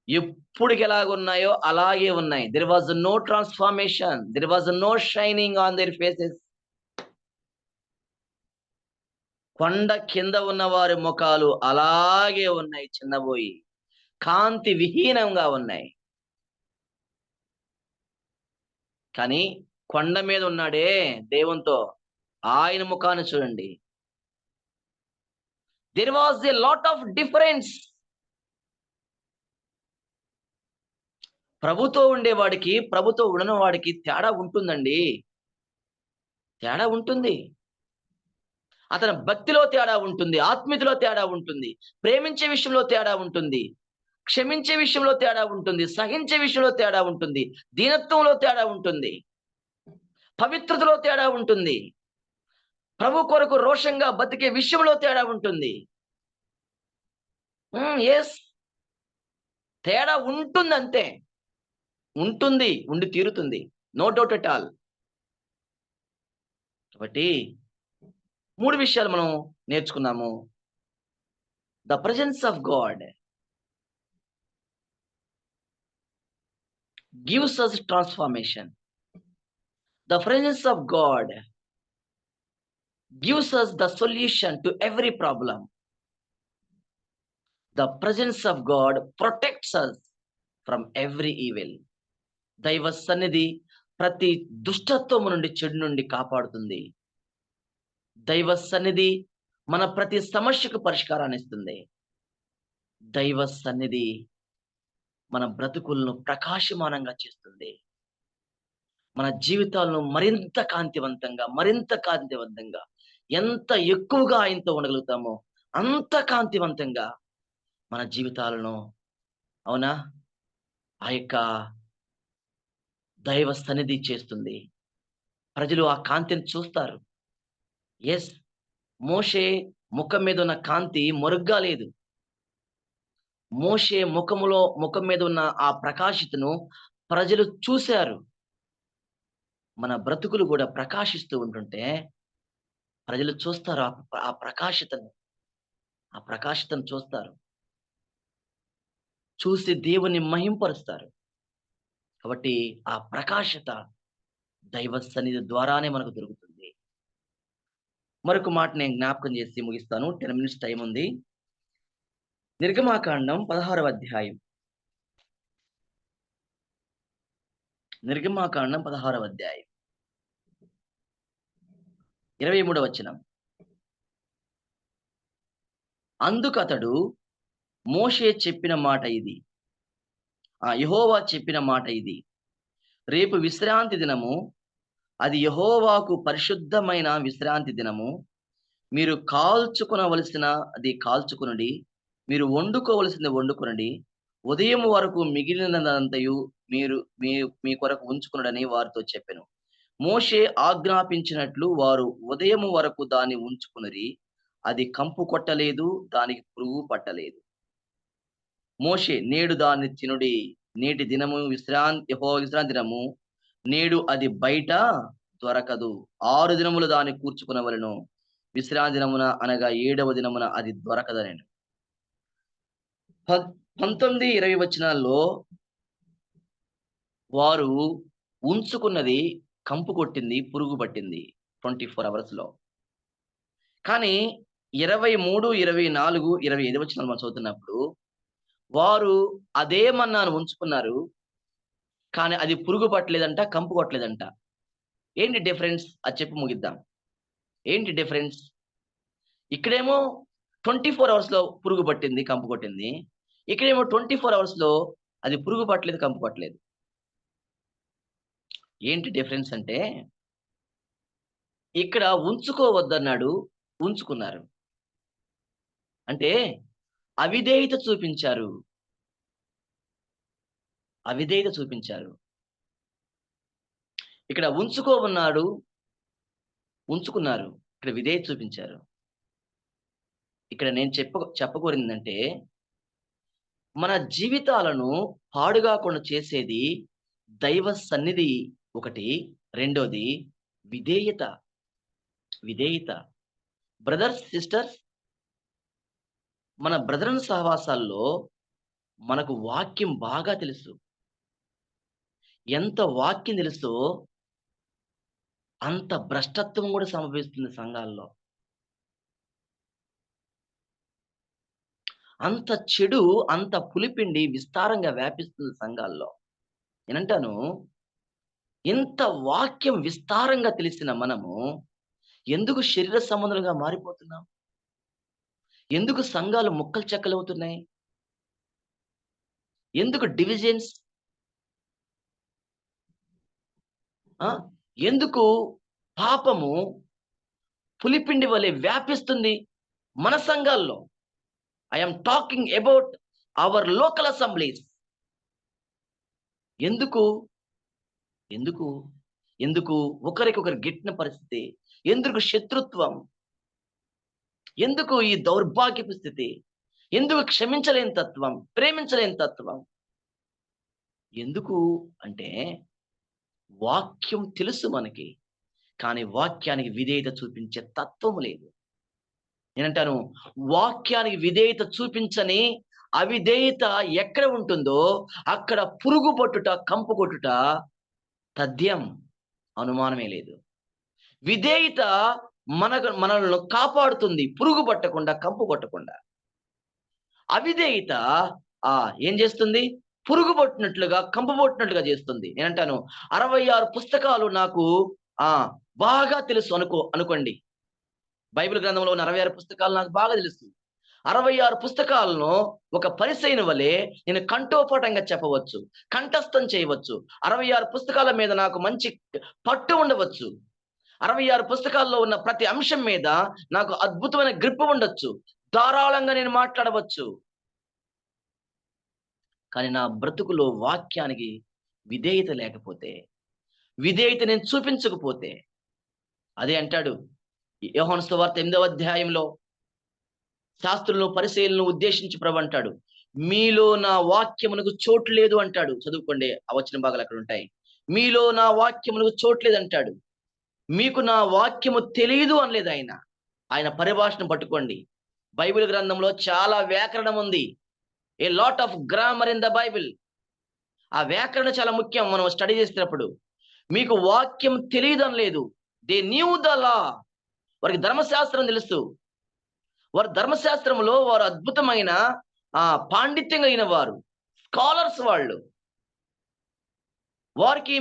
ఎప్పుడుకి ఎలాగున్నాయో అలాగే ఉన్నాయి. There was no transformation, there was no shining on their faces. కొండ కింద ఉన్న వారి ముఖాలు అలాగే ఉన్నాయి, చిన్నబోయి కాంతి విహీనంగా ఉన్నాయి. కానీ కొండ మీద ఉన్నాడే దేవునితో, ఆయన ముఖాన్ని చూడండి. There was a lot of difference. ప్రభుతో ఉండేవాడికి, ప్రభుతో ఉండని వాడికి తేడా ఉంటుందండి. తేడా ఉంటుంది. అతని భక్తిలో తేడా ఉంటుంది, ఆత్మీయతలో తేడా ఉంటుంది, ప్రేమించే విషయంలో తేడా ఉంటుంది, క్షమించే విషయంలో తేడా ఉంటుంది, సహించే విషయంలో తేడా ఉంటుంది, దీనత్వంలో తేడా ఉంటుంది, పవిత్రతలో తేడా ఉంటుంది, ప్రభు కొరకు రోషంగా బతికే విషయంలో తేడా ఉంటుంది. ఎస్, తేడా ఉంటుంది, అంతే. ఉంటుంది, ఉండి తీరుతుంది, నో డౌట్ ఎట్ ఆల్. కాబట్టి 3 విషయాలు మనం నేర్చుకున్నాము. The presence of God gives us transformation. The presence of God gives us the solution to every problem. The presence of God protects us from every evil. దైవ సన్నిధి ప్రతి దుష్టత్వము నుండి, చెడు నుండి కాపాడుతుంది. దైవ సన్నిధి మన ప్రతి సమస్యకు పరిష్కారాన్ని ఇస్తుంది. దైవ సన్నిధి మన బ్రతుకులను ప్రకాశమానంగా చేస్తుంది. మన జీవితాలను మరింత కాంతివంతంగా ఎంత ఎక్కువగా ఆయనతో ఉండగలుగుతామో అంత కాంతివంతంగా మన జీవితాలను, అవునా, ఆ యొక్క దైవ సన్నిధి చేస్తుంది. ప్రజలు ఆ కాంతిని చూస్తారు. ఎస్, మోషే ముఖం మీద ఉన్న కాంతి మొరుగ్గా లేదు. మోషే ముఖం మీద ఉన్న ఆ ప్రకాశితను ప్రజలు చూశారు. మన బ్రతుకులు కూడా ప్రకాశిస్తూ ఉంటుంటే ప్రజలు చూస్తారు. ఆ ప్రకాశితను చూస్తారు. చూసి దేవుని మహింపరుస్తారు. కాబట్టి ఆ ప్రకాశత దైవ సన్నిధి ద్వారానే మనకు దొరుకుతుంది. మరొక మాట నేను జ్ఞాపకం చేసి ముగిస్తాను. 10 minutes టైం ఉంది. నిర్గమాకాండం 16వ అధ్యాయం. నిర్గమాకాండం 16వ అధ్యాయం 23వ వచనం. అందుకతడు మోషే చెప్పిన మాట ఇది, యెహోవా చెప్పిన మాట ఇది, రేపు విశ్రాంతి దినము, అది యెహోవాకు పరిశుద్ధమైన విశ్రాంతి దినము. మీరు కాల్చుకొనవలసినది కాల్చుకొనుడి, మీరు వండుకోవలసింది వండుకొనుడి. ఉదయం వరకు మిగిలినదంతయు మీరు మీ కొరకు ఉంచుకునుడని వారితో చెప్పెను. మోషే ఆజ్ఞాపించినట్లు వారు ఉదయం వరకు దాన్ని ఉంచుకునిరి. అది కంపు కొట్టలేదు, దానికి పురుగు పట్టలేదు. మోషే, నేడు దాన్ని తినుడి, నేటి దినము యెహోవా విశ్రాంతి దినము, నేడు అది బయట దొరకదు. 6 దినములు దాన్ని కూర్చుకునవలెను. విశ్రాంతి దినమున అనగా 7వ దినమున అది దొరకదనెను. 19, 20 వచనాల్లో వారు ఉంచుకున్నది కంపు కొట్టింది, పురుగు పట్టింది 24 hours లో. కానీ 23, 24, 25 వచనాలు మనం చదువుతున్నప్పుడు వారు అదే మన్నాను ఉంచుకున్నారు, కానీ అది పురుగు పట్టలేదంట, కంపు కొట్టలేదంట. ఏంటి డిఫరెన్స్? అది చెప్పి ముగిద్దాం. ఏంటి డిఫరెన్స్? ఇక్కడేమో 24 hours లో పురుగు పట్టింది, కంపు కొట్టింది. ఇక్కడేమో 24 hours లో అది పురుగు పట్టలేదు, కంపు కొట్టలేదు. ఏంటి డిఫరెన్స్ అంటే, ఇక్కడ ఉంచుకోవద్దన్నాడు, ఉంచుకున్నారు. అంటే అవిధేయత చూపించారు. అవిధేయత చూపించారు. ఇక్కడ ఉంచుకోమన్నాడు, ఉంచుకున్నారు. ఇక్కడ విధేయత చూపించారు. ఇక్కడ నేను చెప్పకూరిందంటే, మన జీవితాలను పాడుగాకుండా చేసేది దైవ సన్నిధి ఒకటి, రెండోది విధేయత. విధేయత. బ్రదర్స్, సిస్టర్స్, మన బ్రదర్ల సహవాసాల్లో మనకు వాక్యం బాగా తెలుసు. ఎంత వాక్యం తెలుసో అంత భ్రష్టత్వం కూడా సంభవిస్తుంది సంఘాల్లో. అంత చెడు, అంత పులిపిండి విస్తారంగా వ్యాపిస్తుంది సంఘాల్లో. నేనంటాను, ఇంత వాక్యం విస్తారంగా తెలిసిన మనము ఎందుకు శరీర సంబంధులుగా మారిపోతున్నాం? ఎందుకు సంఘాలు ముక్కలు చెక్కలు అవుతున్నాయి? ఎందుకు డివిజన్స్? ఎందుకు పాపము పులిపిండి వలె వ్యాపిస్తుంది మన సంఘాల్లో? I'm talking about our local assemblies. ఎందుకు ఎందుకు ఎందుకు ఒకరికొకరు గిట్టిన పరిస్థితి? ఎందుకు శత్రుత్వం? ఎందుకు ఈ దౌర్భాగ్యపు స్థితి? ఎందుకు క్షమించలేని తత్వం, ప్రేమించలేని తత్వం? ఎందుకు అంటే, వాక్యం తెలుసు మనకి, కానీ వాక్యానికి విధేయత చూపించే తత్వం లేదు. నేనంటాను, వాక్యానికి విధేయత చూపించని అవిధేయత ఎక్కడ ఉంటుందో అక్కడ పురుగు పట్టుట, కంపు కొట్టుట తథ్యం, అనుమానమే లేదు. విధేయత మనల్ని కాపాడుతుంది, పురుగు పట్టకుండా, కంపు కొట్టకుండా. అవిధేయత ఏం చేస్తుంది? పురుగు పట్టినట్లుగా, కంపు పట్టినట్లుగా చేస్తుంది. నేనంటాను, 66 పుస్తకాలు నాకు బాగా తెలుసు అనుకోండి. బైబిల్ గ్రంథంలో ఉన్న 66 పుస్తకాలు నాకు బాగా తెలుసు. 66 పుస్తకాలను ఒక పరిసైన వలె నేను కంఠోపాఠంగా చెప్పవచ్చు, కంఠస్థం చేయవచ్చు. 66 పుస్తకాల మీద నాకు మంచి పట్టు ఉండవచ్చు. 66 పుస్తకాల్లో ఉన్న ప్రతి అంశం మీద నాకు అద్భుతమైన గ్రిప్ ఉండొచ్చు. ధారాళంగా నేను మాట్లాడవచ్చు. కానీ నా బ్రతుకులో వాక్యానికి విధేయత లేకపోతే, విధేయత నేను చూపించకపోతే, అదే అంటాడు యోహాను సువార్త 8వ అధ్యాయంలో శాస్త్రులను పరిశీలనను ఉద్దేశించి ప్రభు అంటాడు, మీలో నా వాక్యమునకు చోటు లేదు అంటాడు. చదువుకోండి, ఆ వచన భాగాలు అక్కడ ఉంటాయి. మీలో నా వాక్యమునకు చోటు లేదు అంటాడు. మీకు నా వాక్యము తెలియదు అనలేదు ఆయన. ఆయన పరిభాషను పట్టుకోండి. బైబిల్ గ్రంథంలో చాలా వ్యాకరణం ఉంది. A lot of grammar in the Bible. ఆ వ్యాకరణ చాలా ముఖ్యం మనం స్టడీ చేసేటప్పుడు. మీకు వాక్యం తెలియదు అనలేదు. They knew the law. వారికి ధర్మశాస్త్రం తెలుసు. వారి ధర్మశాస్త్రంలో వారు అద్భుతమైన పాండిత్యం కలిగిన వారు, స్కాలర్స్ వాళ్ళు. వారికి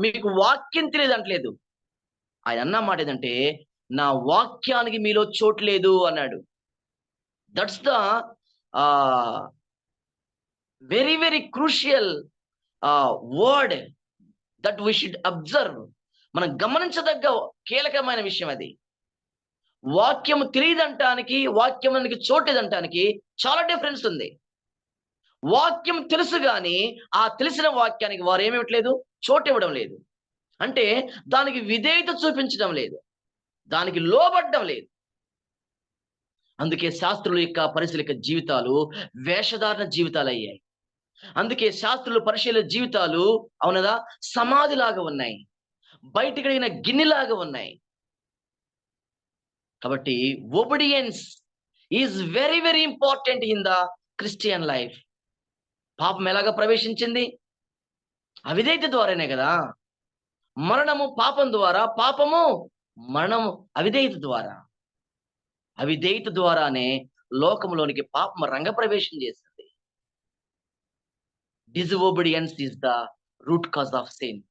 మీకు వాక్యం తెలియదు అంటలేదు. ఆయన అన్న మాట ఏదంటే, నా వాక్యానికి మీలో చోటు లేదు అన్నాడు. That's the very very crucial word that we should observe. మనం గమనించదగ్గ కీలకమైన విషయం అది. వాక్యం తెలియదంటానికి, వాక్యానికి చోటేదంటానికి చాలా డిఫరెన్స్ ఉంది. వాక్యం తెలుసు కానీ ఆ తెలిసిన వాక్యానికి వారు ఏమివ్వట్లేదు, చోటు ఇవ్వడం లేదు. అంటే దానికి విధేయత చూపించడం లేదు, దానికి లోబడ్డం లేదు. అందుకే శాస్త్రుల యొక్క పరిశీలక జీవితాలు వేషధారణ జీవితాలు అయ్యాయి. అందుకే శాస్త్రుల పరిశీలన జీవితాలు అవునదా సమాధిలాగా ఉన్నాయి, బయటికి కలిగిన గిన్నెలాగా ఉన్నాయి. కాబట్టి obedience is very very important in the Christian life. పాపం ఎలాగా ప్రవేశించింది? అవిధేయత ద్వారానే కదా. మరణము పాపం ద్వారా, పాపము మరణము అవిధేయత ద్వారా. అవిధేయత ద్వారానే లోకంలోనికి పాపం రంగప్రవేశం చేసింది. Disobedience is the root cause of sin.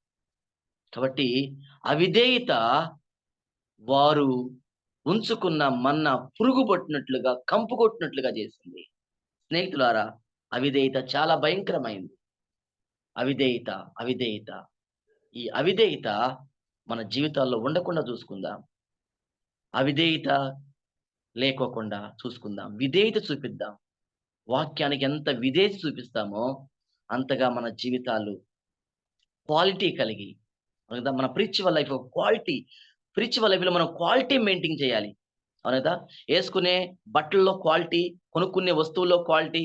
కాబట్టి అవిధేయత వారు ఉంచుకున్న మన్న పురుగు పట్టినట్లుగా, కంపు కొట్టినట్లుగా చేసింది. స్నేహితులారా, అవిధేయత చాలా భయంకరమైంది. అవిధేయత అవిధేయత ఈ అవిధేయత మన జీవితాల్లో ఉండకుండా చూసుకుందాం. అవిధేయత లేకోకుండా చూసుకుందాం. విధేయత చూపిద్దాం. వాక్యానికి ఎంత విధేయత చూపిస్తామో అంతగా మన జీవితాలు క్వాలిటీ కలిగి, మన ప్రిచువల్ లైఫ్ క్వాలిటీ, ప్రిచువల్ లైఫ్ లో మనం క్వాలిటీ మెయింటైన్ చేయాలి. అవునదా? వేసుకునే బట్టల్లో క్వాలిటీ, కొనుక్కునే వస్తువుల్లో క్వాలిటీ,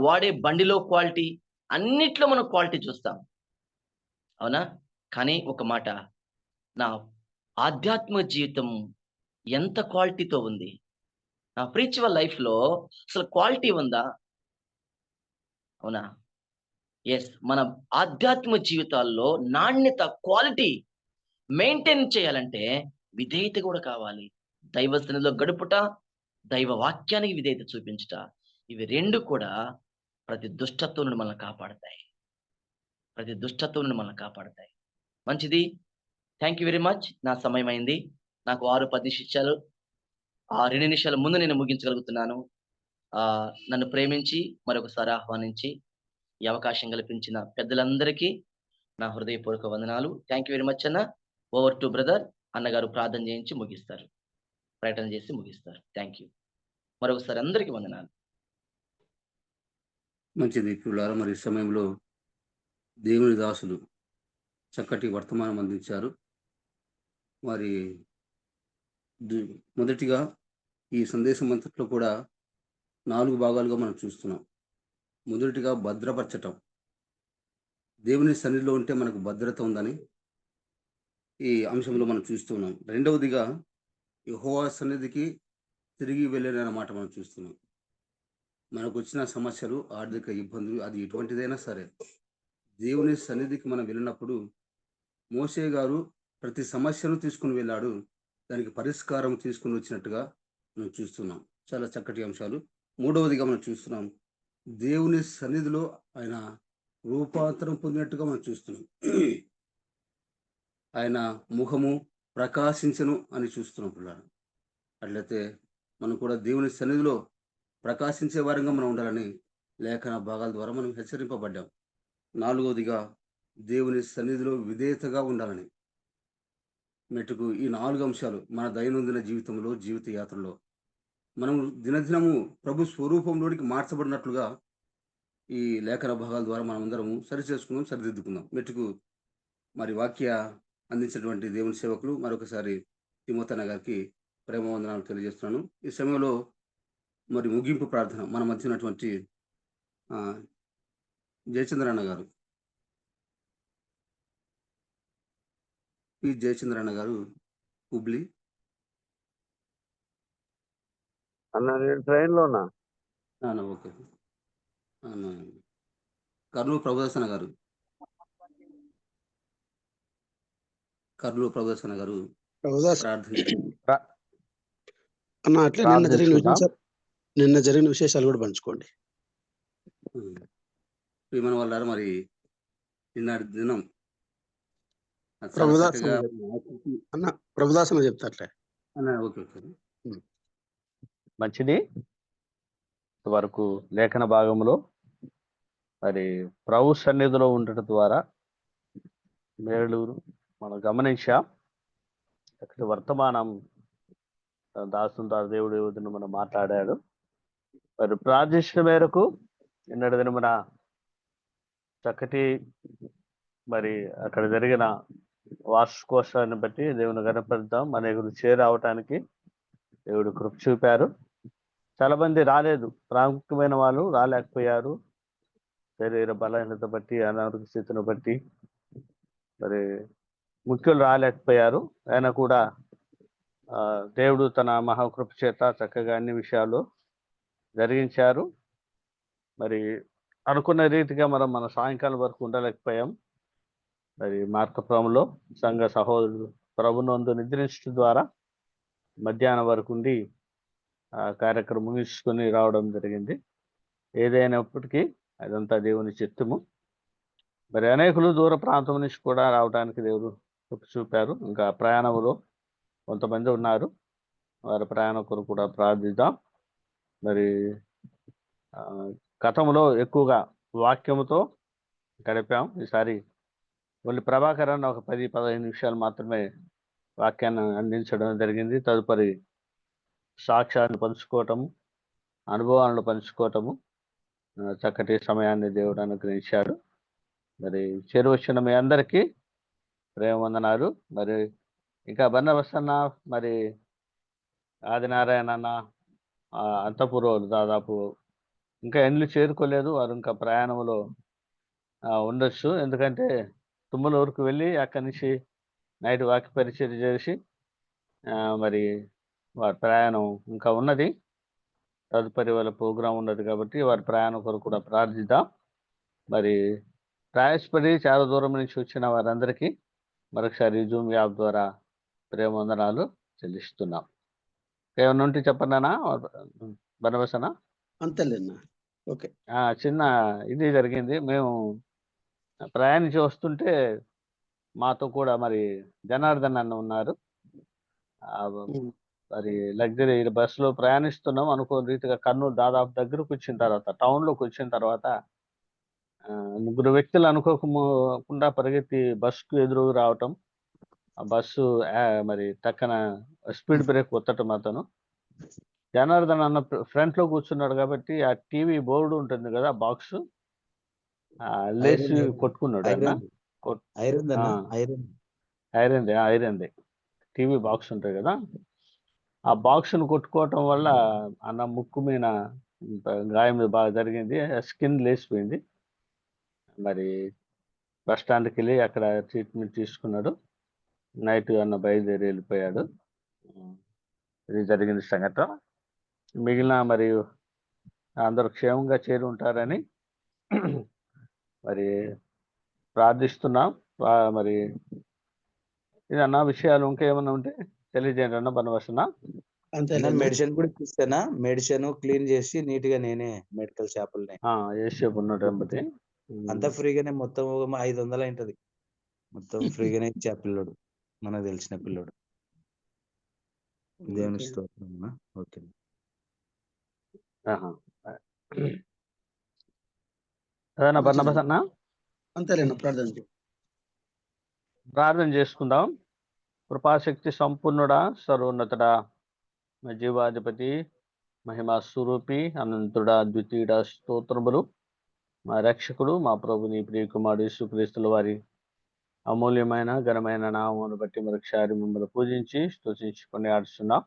వాడే బండిలో క్వాలిటీ, అన్నిట్లో మనం క్వాలిటీ చూస్తాం. అవునా? కానీ ఒక మాట, నా ఆధ్యాత్మిక జీవితం ఎంత క్వాలిటీతో ఉంది? నా ప్రిచువల్ లైఫ్ లో అసలు క్వాలిటీ ఉందా? అవునా? ఎస్, మన ఆధ్యాత్మిక జీవితాల్లో నాణ్యత, క్వాలిటీ మెయింటైన్ చేయాలంటే విధేయత కూడా కావాలి. దైవ సన్నిధిలో గడుపుట, దైవ వాక్యానికి విధేయత చూపించుట, ఇవి రెండు కూడా ప్రతి దుష్టత్వం నుండి మనల్ని కాపాడతాయి. ప్రతి దుష్టత్వం నుండి మనల్ని కాపాడతాయి. మంచిది. Thank you very much. నా సమయం అయింది. నాకు 6-10 నిమిషాలు, 2 నిమిషాల ముందు నేను ముగించగలుగుతున్నాను. నన్ను ప్రేమించి మరొకసారి ఆహ్వానించి ఈ అవకాశం కల్పించిన పెద్దలందరికీ నా హృదయపూర్వక వందనాలు. థ్యాంక్ యూ వెరీ మచ్ అన్న. Over to brother. అన్నగారు ప్రార్థన చేయించి ముగిస్తారు, ప్రకటన చేసి ముగిస్తారు. Thank you. మరొకసారి అందరికీ వందనాలు. మంచిది పిల్లారా, మరి ఈ సమయంలో దేవుని దాసులు చక్కటి వర్తమానం అందించారు. మరి మొదటిగా ఈ సందేశం అంతట్లో కూడా 4 భాగాలుగా మనం చూస్తున్నాం. మొదటిగా భద్రపరచటం. దేవుని సన్నిధిలో ఉంటే మనకు భద్రత ఉందని ఈ అంశంలో మనం చూస్తున్నాం. రెండవదిగా యెహోవా సన్నిధికి తిరిగి వెళ్ళిన మాట మనం చూస్తున్నాం. మనకు వచ్చిన సమస్యలు, ఆర్థిక ఇబ్బందులు, అది ఎటువంటిదైనా సరే దేవుని సన్నిధికి మనం వెళ్ళినప్పుడు మోషే గారు ప్రతి సమస్యను తీసుకుని వెళ్ళాడు, దానికి పరిష్కారం తీసుకుని వచ్చినట్టుగా మనం చూస్తున్నాం. చాలా చక్కటి అంశాలు. మూడవదిగా మనం చూస్తున్నాం, దేవుని సన్నిధిలో ఆయన రూపాంతరం పొందినట్టుగా మనం చూస్తున్నాం. ఆయన ముఖము ప్రకాశించను అని చూస్తున్నాం పిల్లలు. అట్లయితే మనం కూడా దేవుని సన్నిధిలో ప్రకాశించే వారంగా మనం ఉండాలని లేఖన భాగాల ద్వారా మనం హెచ్చరింపబడ్డాం. 4వదిగా దేవుని సన్నిధిలో విధేయతగా ఉండాలని. మెట్టుకు ఈ 4 అంశాలు మన దైనందిన జీవితంలో, జీవిత యాత్రలో మనం దినదినము ప్రభు స్వరూపంలోనికి మార్చబడినట్లుగా ఈ లేఖన భాగాల ద్వారా మనం అందరం సరి చేసుకుందాం, సరిదిద్దుకుందాం. మెట్టుకు మరి వాక్య అందించినటువంటి దేవుని సేవకులు మరొకసారి తిమోతన్న గారికి ప్రేమ వందనాలు తెలియజేస్తున్నాను. ఈ సమయంలో మరి ముగింపు ప్రార్థన మన మధ్య ఉన్నటువంటి జయచంద్రన్న గారు, పి జయచంద్రన్న గారు, హుబ్లీ. అన్న నేను ట్రైన్ లో ఉన్నా. ఓకే. కర్నూలు ప్రభుదర్శన గారు, ప్రభుదాస్ ప్రార్థన. అన్న అట్లే నిన్న జరిగిన విశేషాలు కూడా పంచుకోండి. ప్రియమైన వాళ్ళారా, మరి నిన్నటి దినం అన్న ప్రభుదాసన చెప్తా అట్లే. ఓకే. మంచిది. వరకు లేఖన భాగంలో మరి ప్రభు సన్నిధిలో ఉండటం ద్వారా మేలురు మనం గమనించాం. అక్కడ వర్తమానం దాసు దేవుడు యువతను మనం మాట్లాడాడు. మరి ప్రార్థించిన మేరకు నిన్నటి దినమున చక్కటి మరి అక్కడ జరిగిన వార్షికోత్సవాన్ని బట్టి దేవుని గణపడతాం. అనేకులు చేరావటానికి దేవుడు కృప చూపారు. చాలా మంది రాలేదు, ప్రాముఖ్యమైన వాళ్ళు రాలేకపోయారు. శరీర బలహీనత బట్టి, అనారోగ్య స్థితిని బట్టి మరి ముఖ్యులు రాలేకపోయారు. ఆయన కూడా దేవుడు తన మహాకృప చేత చక్కగా అన్ని విషయాలు జరిగించారు. మరి అనుకున్న రీతిగా మన సాయంకాలం వరకు ఉండలేకపోయాం. మరి మార్కపురంలో సంఘ సహోదరుడు ప్రభునందు నిద్రించడం ద్వారా మధ్యాహ్నం వరకు ఉండి ఆ కార్యక్రమం ముగించుకొని రావడం జరిగింది. ఏదైనప్పటికీ అదంతా దేవుని చిత్తము. మరి అనేకులు దూర ప్రాంతం నుంచి కూడా రావడానికి దేవుడు చూపారు. ఇంకా ప్రయాణంలో కొంతమంది ఉన్నారు, వారి ప్రయాణం కొరకు కూడా ప్రార్థిద్దాం. మరి గతంలో ఎక్కువగా వాక్యముతో గడిపాం. ఈసారి ఓన్లీ ప్రభాకర్ అన్న ఒక 10-15 నిమిషాలు మాత్రమే వాక్యాన్ని అందించడం జరిగింది. తదుపరి సాక్ష్యాన్ని పంచుకోవటము, అనుభవాలను పంచుకోవటము, చక్కటి సమయాన్ని దేవుడు అనుగ్రహించాడు. మరి చేరువచ్చిన మీ అందరికీ ప్రేమ వందనాలు. మరి ఇంకా బన్నబస్ అన్న, మరి ఆదినారాయణ అన్న, అంతపురోలు దాదాపు ఇంకా ఎండ్లు చేరుకోలేదు. వారు ఇంకా ప్రయాణంలో ఉండొచ్చు. ఎందుకంటే తుమ్మలూరుకు వెళ్ళి అక్కడి నుంచి నైట్ వాక్య పరిచయం చేసి మరి వారి ప్రయాణం ఇంకా ఉన్నది. తదుపరి వాళ్ళ ప్రోగ్రాం ఉన్నది కాబట్టి వారి ప్రయాణం కొరకు కూడా ప్రార్థిద్దాం. మరి ప్రయాసపడి చాలా దూరం నుంచి వచ్చిన వారందరికీ మరొకసారి జూమ్ యాప్ ద్వారా ప్రేమ వందనాలు చెల్లిస్తున్నాం. ఏమన్నా ఉంటే చెప్పండినా బనబసనా? అంతేలేనా? ఓకే. చిన్న ఇది జరిగింది. మేము ప్రయాణించి వస్తుంటే మాతో కూడా మరి జనార్దన్ అన్న ఉన్నారు. మరి లగ్జరీ బస్సులో ప్రయాణిస్తున్నాం. అనుకోని రీతిగా కర్నూలు దాదాపు దగ్గరకు వచ్చిన తర్వాత, టౌన్లోకి వచ్చిన తర్వాత 3 వ్యక్తులు అనుకోకుండా పరిగెత్తి బస్సుకు ఎదురు రావటం. ఆ బస్సు మరి టక్కన స్పీడ్ బ్రేక్ కొట్టడం. అతను జనార్దన్ అన్న ఫ్రంట్ లో కూర్చున్నాడు కాబట్టి ఆ టీవీ బోర్డు ఉంటుంది కదా, బాక్స్ లేచి కొట్టుకున్నాడు. ఐరన్ది టీవీ బాక్స్ ఉంటుంది కదా, ఆ బాక్స్ ను కొట్టుకోవటం వల్ల అన్న ముక్కు మీద గాయం బాగా జరిగింది. స్కిన్ లేచిపోయింది. మరి బస్ స్టాండ్కి వెళ్ళి అక్కడ ట్రీట్మెంట్ తీసుకున్నాడు. నైట్ అన్న బయలుదేరి వెళ్ళిపోయాడు. ఇది జరిగింది సంఘటన. మిగిలిన మరి అందరూ క్షేమంగా చేరి ఉంటారని మరి ప్రార్థిస్తున్నాం. మరి ఇదన్న విషయాలు ఇంకా ఏమన్నా ఉంటే తెలియజేయండి అన్న బనవసన. మెడిసిన్ కూడా ఇప్పిస్తానా? మెడిసిన్ క్లీన్ చేసి నీట్ గా నేనే మెడికల్ షాపుల్ని ఏసేపు ఉన్నాడు. అంతా ఫ్రీగానే, మొత్తం 500 అయింటది. మొత్తం ఫ్రీగానే ఇచ్చా పిల్లడు, మనకు తెలిసిన పిల్లడు. దేవుని స్తోత్రం. ఓకే. బన్నబసన్న అంతేలేనా? ప్రార్థన చేసుకుందాం. కృపాశక్తి సంపూర్ణుడా, సర్వోన్నతుడా, జీవాధిపతి, మహిమా స్వరూపి, అనంతుడా, ద్వితీయుడా, స్తోత్రములు. మా రక్షకుడు మా ప్రభుని ప్రియకుమారుడు యేసుక్రీస్తుల వారి అమూల్యమైన ఘనమైన నామమును బట్టి మరొకసారి మిమ్మల్ని పూజించి స్తుతించుకొని ఆడుస్తున్నాం.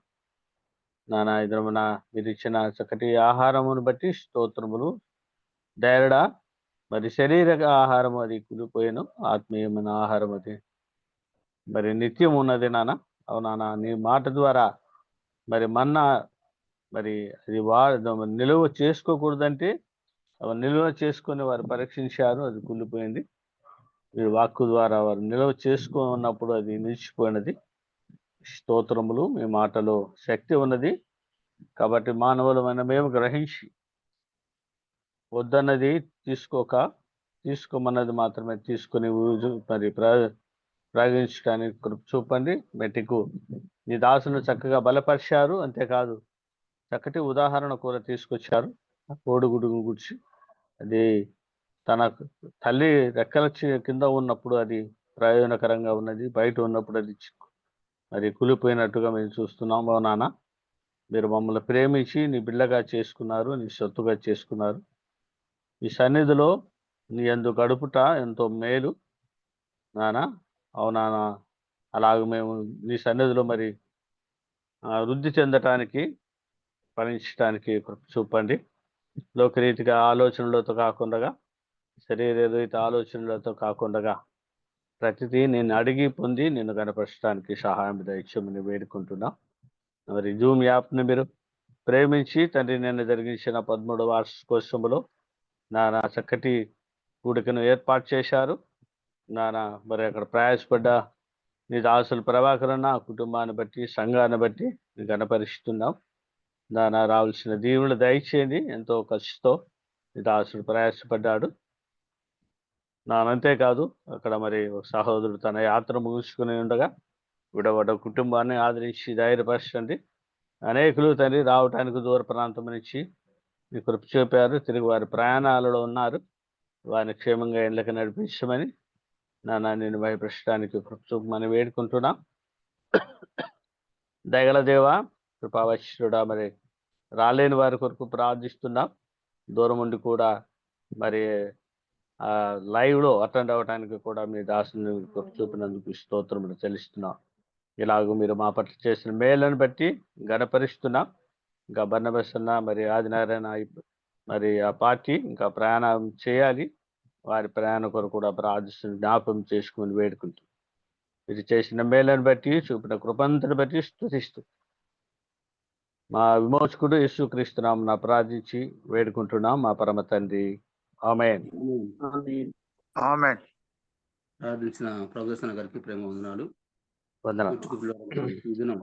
నానా ఇద్దరమున మీరు ఇచ్చిన చక్కటి ఆహారమును బట్టి స్తోత్రములు. డైరడా మరి శరీరక ఆహారం అది కులిపోయాను, ఆత్మీయమైన ఆహారం అది మరి నిత్యం ఉన్నది నాన్న. అవునా, నీ మాట ద్వారా మరి మన్నా మరి అది నిలువ చేసుకోకూడదంటే నిలువ చేసుకొని వారు పరీక్షించారు, అది కుళ్ళిపోయింది. ఈ వాక్కు ద్వారా వారు నిలువ చేసుకున్నప్పుడు అది నిలిచిపోయినది. స్తోత్రములు. మీ మాటలో శక్తి ఉన్నది కాబట్టి మానవులమైన మేము గ్రహించి వద్దన్నది తీసుకోమన్నది మాత్రమే తీసుకుని మరి ప్రయోగించడానికి కృప చూపండి. మెట్టికు నీ దాసును చక్కగా బలపరిచారు, అంతేకాదు చక్కటి ఉదాహరణ కూడా తీసుకొచ్చారు. కోడిగుడు గురించి అది తన తల్లి రెక్కల కింద ఉన్నప్పుడు అది ప్రయోజనకరంగా ఉన్నది, బయట ఉన్నప్పుడు అది మరి కూలిపోయినట్టుగా మేము చూస్తున్నాం. నాన్న, మీరు మమ్మల్ని ప్రేమించి నీ బిడ్డగా చేసుకున్నారు, నీ సొత్తుగా చేసుకున్నారు. ఈ సన్నిధిలో నీ యందు గడుపుట ఎంతో మేలు నాన్న. అవునానా, అలాగ మేము నీ సన్నిధిలో మరి వృద్ధి చెందటానికి ఫలించడానికి చూపండి. లోకరీతిగా ఆలోచనలతో కాకుండా, శరీర రీతి ఆలోచనలతో కాకుండా ప్రతిదీ నేను అడిగి పొంది నిన్ను కనపరచడానికి సహాయం దయచేయమని వేడుకుంటున్నా. మరి జూమ్ యాప్ని మీరు ప్రేమించి తండ్రి నిన్న జరిగించిన 13వ వార్షికోత్సవంలో నానా చక్కటి కూడికను ఏర్పాటు చేశారు. నానా మరి అక్కడ ప్రయాసపడ్డ నీ దాసుల ప్రభాకరన్న కుటుంబాన్ని బట్టి, సంఘాన్ని బట్టి నేను కనపరుస్తున్నాం. నానా రావాల్సిన దీవులు దయచేయండి. ఎంతో ఖర్చుతో నీ దాసుడు ప్రయాసపడ్డాడు. అంతేకాదు అక్కడ మరి ఒక సహోదరుడు తన యాత్ర ముగించుకుని ఉండగా విడవడ కుటుంబాన్ని ఆదరించి ధైర్యపరచండి. అనేకులు తండ్రి రావటానికి దూర ప్రాంతం నుంచి మీ కృప చూపారు, తిరిగి వారి ప్రయాణాలలో ఉన్నారు. వారిని క్షేమంగా ఇళ్ళకి నడిపించమని నాన్న నేను భయపరచడానికి కృప చూపమని వేడుకుంటున్నా. దయగల దేవ, కృపావశ్యుడా, మరి రాలేని వారి కొరకు ప్రార్థిస్తున్నాం. దూరం ఉండి కూడా మరి లైవ్లో అటెండ్ అవ్వడానికి కూడా మీ దాసుని కృప చూపినందుకు స్తోత్రములు చెల్లిస్తున్నాం. ఇలాగూ మీరు మా పట్ల చేసిన మేలను బట్టి గణపరుస్తున్నాం. ఇంకా బర్నబస్ మరి ఆదినారాయణ మరి ఆ పార్టీ ఇంకా ప్రయాణం చేయాలి. వారి ప్రయాణం కొరకు కూడా ప్రార్థిస్తున్న జ్ఞాపకం చేసుకుని వేడుకుంటూ మీరు చేసిన మేలను బట్టి చూపిన కృపంతని బట్టి స్తుతిస్తూ మా విమోచకుడు యేసుక్రీస్తు నామమున ప్రార్థించి వేడుకుంటున్నాం మా పరమ తండ్రి. ఆమేన్. ప్రార్థించిన ప్రభుదర్శన గారికి ప్రేమ వందనాలు. ఈ దినం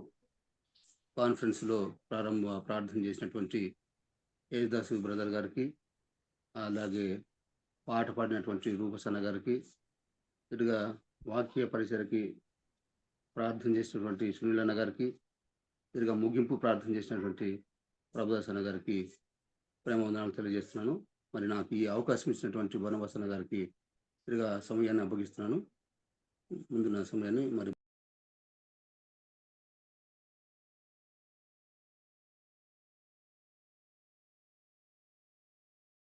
కాన్ఫరెన్స్ లో ప్రార్థన చేసినటువంటి యేసుదాసు బ్రదర్ గారికి, అలాగే పాట పాడినటువంటి రూపసన్న గారికి, ఇటుగా వాక్య పరిసరకి ప్రార్థన చేసినటువంటి సునీలన్న గారికి, ఇటుగా ముగింపు ప్రార్థన చేసినటువంటి ప్రభుదాసన్న గారికి ప్రేమ వందనాలు తెలియజేస్తున్నాను. మరి నాకు ఈ అవకాశం ఇచ్చినటువంటి బనవాసన్న గారికి ఇటుగా సమయాన్ని అప్పగిస్తున్నాను. ముందున్న సమయాన్ని మరి